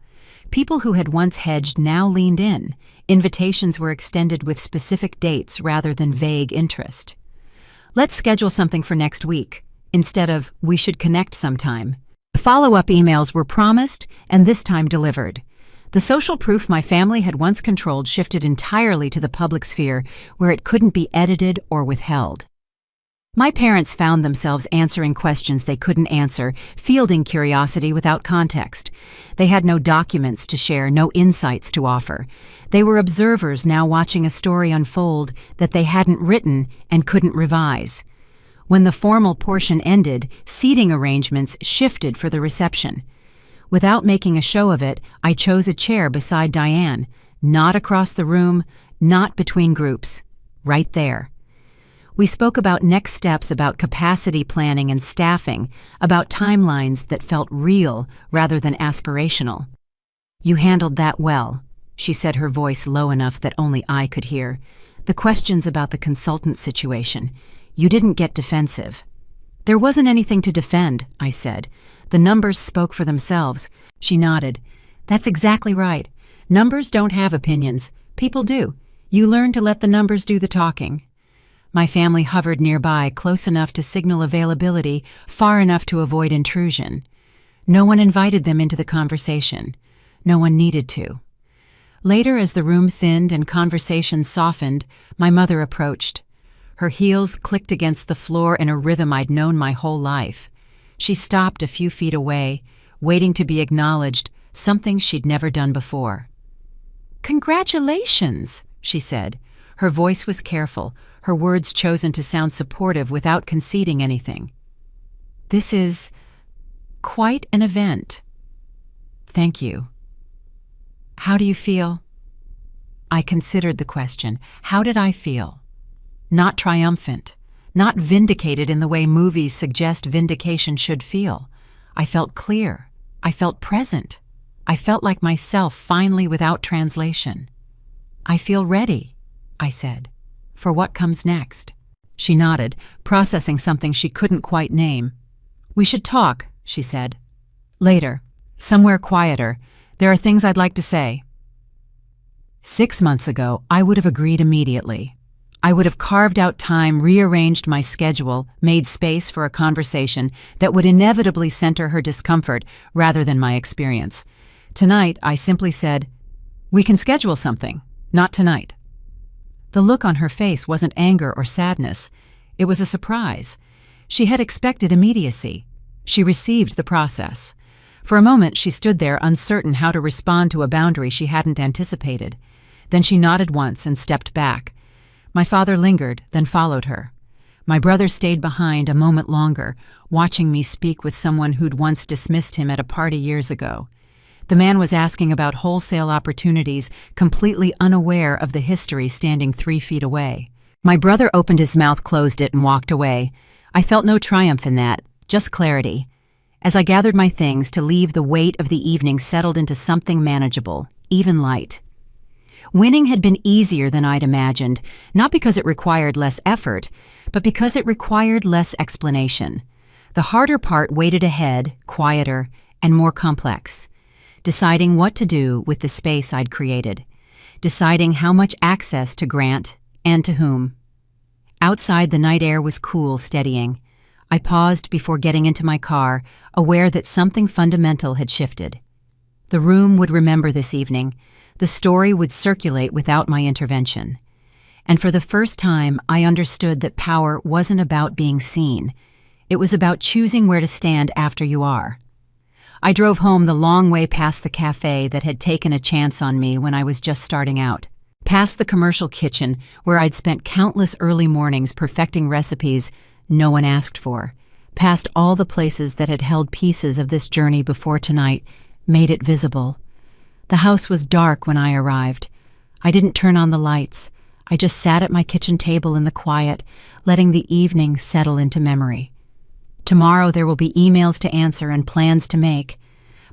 People who had once hedged now leaned in. Invitations were extended with specific dates rather than vague interest. "Let's schedule something for next week," instead of "we should connect sometime." Follow-up emails were promised and this time delivered. The social proof my family had once controlled shifted entirely to the public sphere, where it couldn't be edited or withheld. My parents found themselves answering questions they couldn't answer, fielding curiosity without context. They had no documents to share, no insights to offer. They were observers now watching a story unfold that they hadn't written and couldn't revise. When the formal portion ended, seating arrangements shifted for the reception. Without making a show of it, I chose a chair beside Diane, not across the room, not between groups, right there. We spoke about next steps, about capacity planning and staffing, about timelines that felt real rather than aspirational. "You handled that well," she said, her voice low enough that only I could hear. "The questions about the consultant situation. You didn't get defensive." "There wasn't anything to defend," I said. "The numbers spoke for themselves." She nodded. "That's exactly right. Numbers don't have opinions. People do. You learn to let the numbers do the talking." My family hovered nearby, close enough to signal availability, far enough to avoid intrusion. No one invited them into the conversation. No one needed to. Later, as the room thinned and conversation softened, my mother approached. Her heels clicked against the floor in a rhythm I'd known my whole life. She stopped a few feet away, waiting to be acknowledged, something she'd never done before. "Congratulations," she said. Her voice was careful, her words chosen to sound supportive without conceding anything. "This is quite an event." "Thank you." "How do you feel?" I considered the question. How did I feel? Not triumphant, not vindicated in the way movies suggest vindication should feel. I felt clear. I felt present. I felt like myself finally without translation. "I feel ready," I said, "for what comes next." She nodded, processing something she couldn't quite name. "We should talk," she said. "Later. Somewhere quieter. There are things I'd like to say." 6 months ago, I would have agreed immediately. I would have carved out time, rearranged my schedule, made space for a conversation that would inevitably center her discomfort rather than my experience. Tonight, I simply said, "We can schedule something, not tonight." The look on her face wasn't anger or sadness. It was a surprise. She had expected immediacy. She received the process. For a moment, she stood there uncertain how to respond to a boundary she hadn't anticipated. Then she nodded once and stepped back. My father lingered, then followed her. My brother stayed behind a moment longer, watching me speak with someone who'd once dismissed him at a party years ago. The man was asking about wholesale opportunities, completely unaware of the history standing 3 feet away. My brother opened his mouth, closed it, and walked away. I felt no triumph in that, just clarity. As I gathered my things to leave, the weight of the evening settled into something manageable, even light. Winning had been easier than I'd imagined, not because it required less effort, but because it required less explanation. The harder part waited ahead, quieter, and more complex. Deciding what to do with the space I'd created. Deciding how much access to grant, and to whom. Outside, the night air was cool, steadying. I paused before getting into my car, aware that something fundamental had shifted. The room would remember this evening. The story would circulate without my intervention. And for the first time, I understood that power wasn't about being seen. It was about choosing where to stand after you are. I drove home the long way past the cafe that had taken a chance on me when I was just starting out. Past the commercial kitchen where I'd spent countless early mornings perfecting recipes no one asked for. Past all the places that had held pieces of this journey before tonight, made it visible. The house was dark when I arrived. I didn't turn on the lights. I just sat at my kitchen table in the quiet, letting the evening settle into memory. Tomorrow there will be emails to answer and plans to make.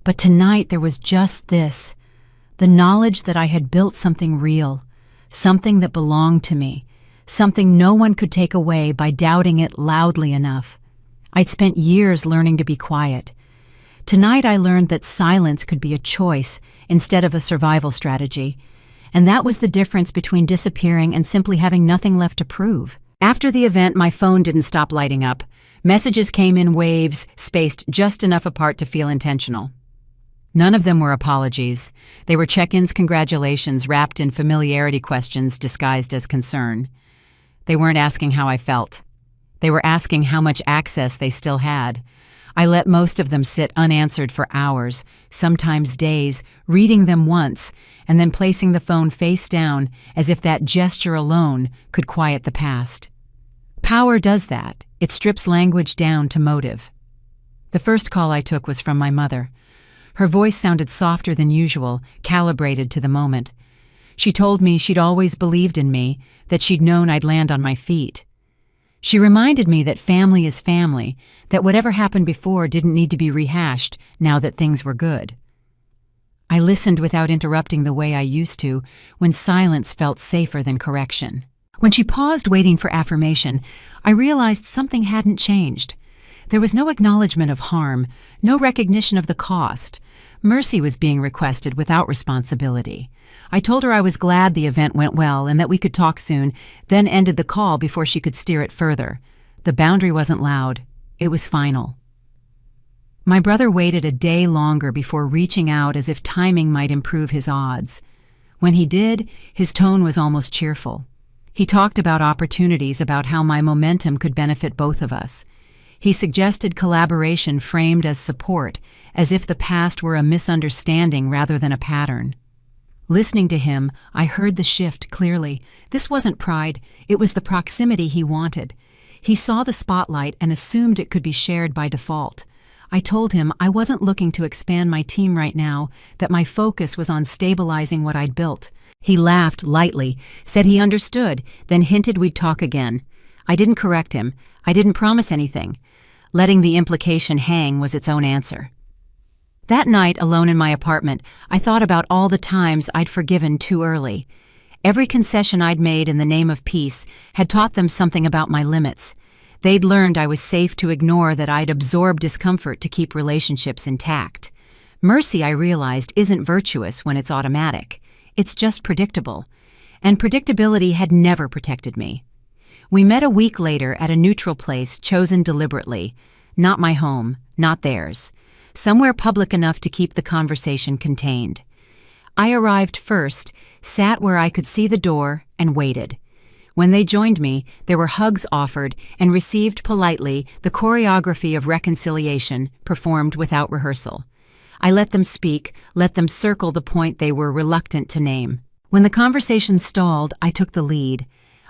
But tonight there was just this, the knowledge that I had built something real, something that belonged to me, something no one could take away by doubting it loudly enough. I'd spent years learning to be quiet. Tonight I learned that silence could be a choice instead of a survival strategy, and that was the difference between disappearing and simply having nothing left to prove. After the event, my phone didn't stop lighting up. Messages came in waves, spaced just enough apart to feel intentional. None of them were apologies. They were check-ins, congratulations, wrapped in familiarity questions disguised as concern. They weren't asking how I felt. They were asking how much access they still had. I let most of them sit unanswered for hours, sometimes days, reading them once, and then placing the phone face down as if that gesture alone could quiet the past. Power does that. It strips language down to motive. The first call I took was from my mother. Her voice sounded softer than usual, calibrated to the moment. She told me she'd always believed in me, that she'd known I'd land on my feet. She reminded me that family is family, that whatever happened before didn't need to be rehashed now that things were good. I listened without interrupting the way I used to, when silence felt safer than correction. When she paused waiting for affirmation, I realized something hadn't changed. There was no acknowledgement of harm, no recognition of the cost. Mercy was being requested without responsibility. I told her I was glad the event went well and that we could talk soon, then ended the call before she could steer it further. The boundary wasn't loud. It was final. My brother waited a day longer before reaching out as if timing might improve his odds. When he did, his tone was almost cheerful. He talked about opportunities, about how my momentum could benefit both of us. He suggested collaboration framed as support, as if the past were a misunderstanding rather than a pattern. Listening to him, I heard the shift clearly. This wasn't pride, it was the proximity he wanted. He saw the spotlight and assumed it could be shared by default. I told him I wasn't looking to expand my team right now, that my focus was on stabilizing what I'd built. He laughed lightly, said he understood, then hinted we'd talk again. I didn't correct him. I didn't promise anything. Letting the implication hang was its own answer. That night, alone in my apartment, I thought about all the times I'd forgiven too early. Every concession I'd made in the name of peace had taught them something about my limits. They'd learned I was safe to ignore that I'd absorb discomfort to keep relationships intact. Mercy, I realized, isn't virtuous when it's automatic. It's just predictable. And predictability had never protected me. We met a week later at a neutral place chosen deliberately. Not my home, not theirs. Somewhere public enough to keep the conversation contained. I arrived first, sat where I could see the door, and waited. When they joined me, there were hugs offered and received politely, the choreography of reconciliation performed without rehearsal. I let them speak, let them circle the point they were reluctant to name. When the conversation stalled, I took the lead.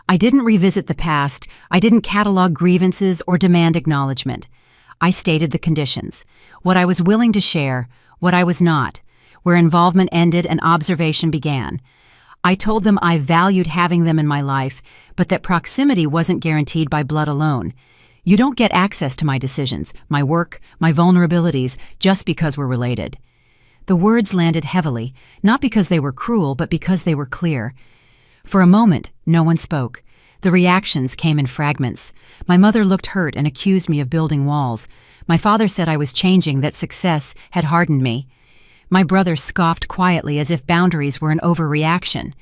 I didn't revisit the past, I didn't catalog grievances or demand acknowledgement. I stated the conditions, what I was willing to share, what I was not, where involvement ended and observation began. I told them I valued having them in my life, but that proximity wasn't guaranteed by blood alone. You don't get access to my decisions, my work, my vulnerabilities, just because we're related. The words landed heavily, not because they were cruel, but because they were clear. For a moment, no one spoke. The reactions came in fragments. My mother looked hurt and accused me of building walls. My father said I was changing, that success had hardened me. My brother scoffed quietly as if boundaries were an overreaction.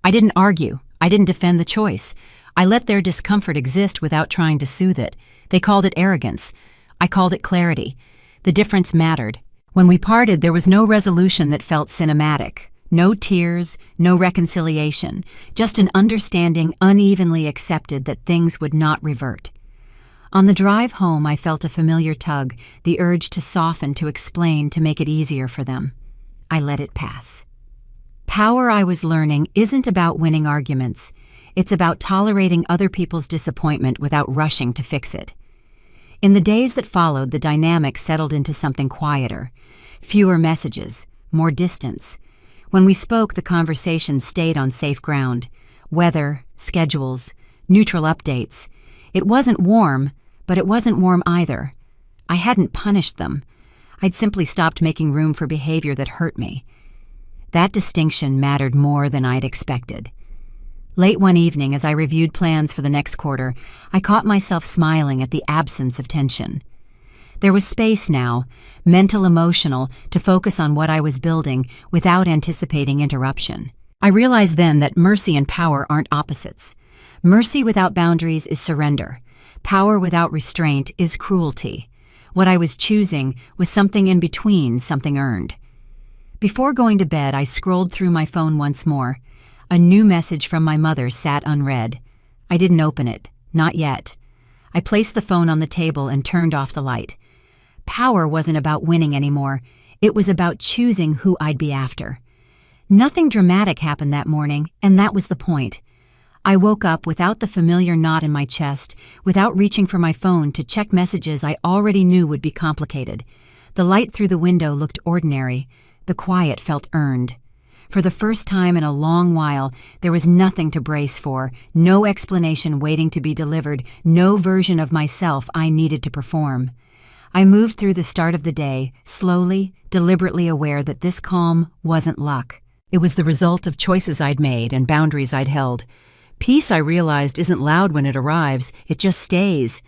I didn't argue. I didn't defend the choice. I let their discomfort exist without trying to soothe it. They called it arrogance. I called it clarity. The difference mattered. When we parted, there was no resolution that felt cinematic. No tears, no reconciliation, just an understanding unevenly accepted that things would not revert. On the drive home, I felt a familiar tug, the urge to soften, to explain, to make it easier for them. I let it pass. Power, I was learning, isn't about winning arguments. It's about tolerating other people's disappointment without rushing to fix it. In the days that followed, the dynamic settled into something quieter. Fewer messages, more distance. When we spoke, the conversation stayed on safe ground. Weather, schedules, neutral updates. It wasn't warm, but it wasn't warm either. I hadn't punished them. I'd simply stopped making room for behavior that hurt me. That distinction mattered more than I'd expected. Late one evening, as I reviewed plans for the next quarter, I caught myself smiling at the absence of tension. There was space now, mental, emotional, to focus on what I was building without anticipating interruption. I realized then that mercy and power aren't opposites. Mercy without boundaries is surrender. Power without restraint is cruelty. What I was choosing was something in between, something earned. Before going to bed, I scrolled through my phone once more. A new message from my mother sat unread. I didn't open it, not yet. I placed the phone on the table and turned off the light. Power wasn't about winning anymore. It was about choosing who I'd be after. Nothing dramatic happened that morning, and that was the point. I woke up without the familiar knot in my chest, without reaching for my phone to check messages I already knew would be complicated. The light through the window looked ordinary. The quiet felt earned. For the first time in a long while, there was nothing to brace for, no explanation waiting to be delivered, no version of myself I needed to perform. I moved through the start of the day, slowly, deliberately aware that this calm wasn't luck. It was the result of choices I'd made and boundaries I'd held. Peace, I realized, isn't loud when it arrives, it just stays.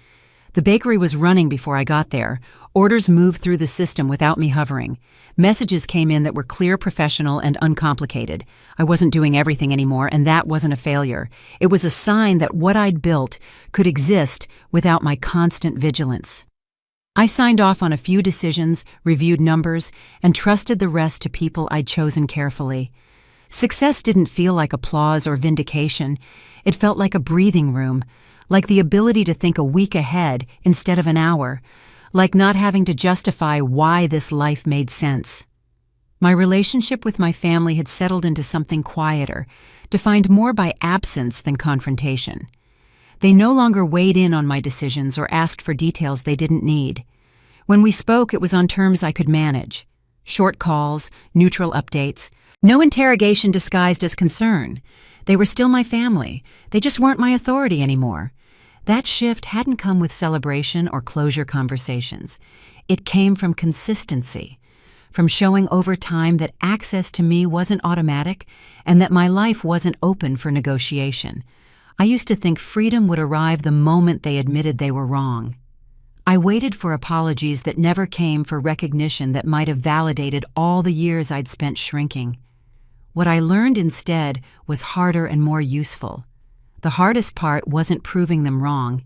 The bakery was running before I got there. Orders moved through the system without me hovering. Messages came in that were clear, professional, and uncomplicated. I wasn't doing everything anymore, and that wasn't a failure. It was a sign that what I'd built could exist without my constant vigilance. I signed off on a few decisions, reviewed numbers, and trusted the rest to people I'd chosen carefully. Success didn't feel like applause or vindication. It felt like a breathing room, like the ability to think a week ahead instead of an hour, like not having to justify why this life made sense. My relationship with my family had settled into something quieter, defined more by absence than confrontation. They no longer weighed in on my decisions or asked for details they didn't need. When we spoke, it was on terms I could manage. Short calls, neutral updates, no interrogation disguised as concern. They were still my family. They just weren't my authority anymore. That shift hadn't come with celebration or closure conversations. It came from consistency, from showing over time that access to me wasn't automatic and that my life wasn't open for negotiation. I used to think freedom would arrive the moment they admitted they were wrong. I waited for apologies that never came, for recognition that might have validated all the years I'd spent shrinking. What I learned instead was harder and more useful. The hardest part wasn't proving them wrong.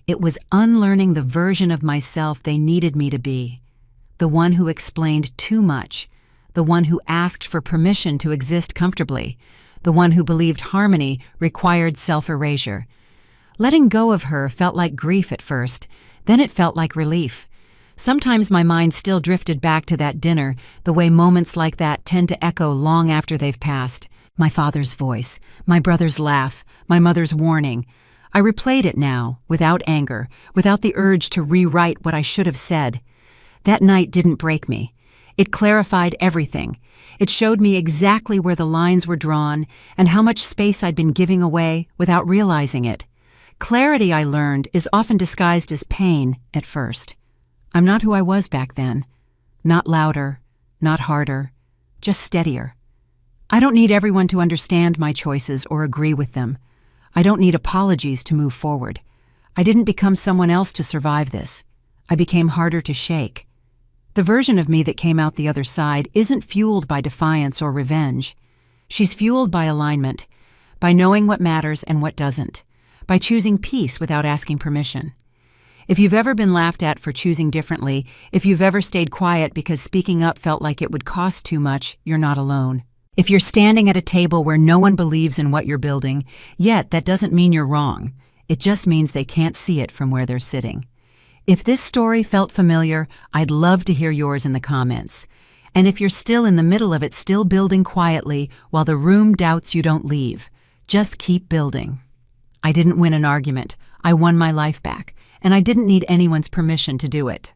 It was unlearning the version of myself they needed me to be. The one who explained too much. The one who asked for permission to exist comfortably. The one who believed harmony required self-erasure. Letting go of her felt like grief at first. Then it felt like relief. Sometimes my mind still drifted back to that dinner, the way moments like that tend to echo long after they've passed. My father's voice, my brother's laugh, my mother's warning. I replayed it now, without anger, without the urge to rewrite what I should have said. That night didn't break me. It clarified everything. It showed me exactly where the lines were drawn and how much space I'd been giving away without realizing it. Clarity, I learned, is often disguised as pain at first. I'm not who I was back then. Not louder, not harder, just steadier. I don't need everyone to understand my choices or agree with them. I don't need apologies to move forward. I didn't become someone else to survive this. I became harder to shake. The version of me that came out the other side isn't fueled by defiance or revenge. She's fueled by alignment, by knowing what matters and what doesn't, by choosing peace without asking permission. If you've ever been laughed at for choosing differently, if you've ever stayed quiet because speaking up felt like it would cost too much, you're not alone. If you're standing at a table where no one believes in what you're building, yet that doesn't mean you're wrong. It just means they can't see it from where they're sitting. If this story felt familiar, I'd love to hear yours in the comments. And if you're still in the middle of it, still building quietly while the room doubts you, don't leave. Just keep building. I didn't win an argument. I won my life back, and I didn't need anyone's permission to do it.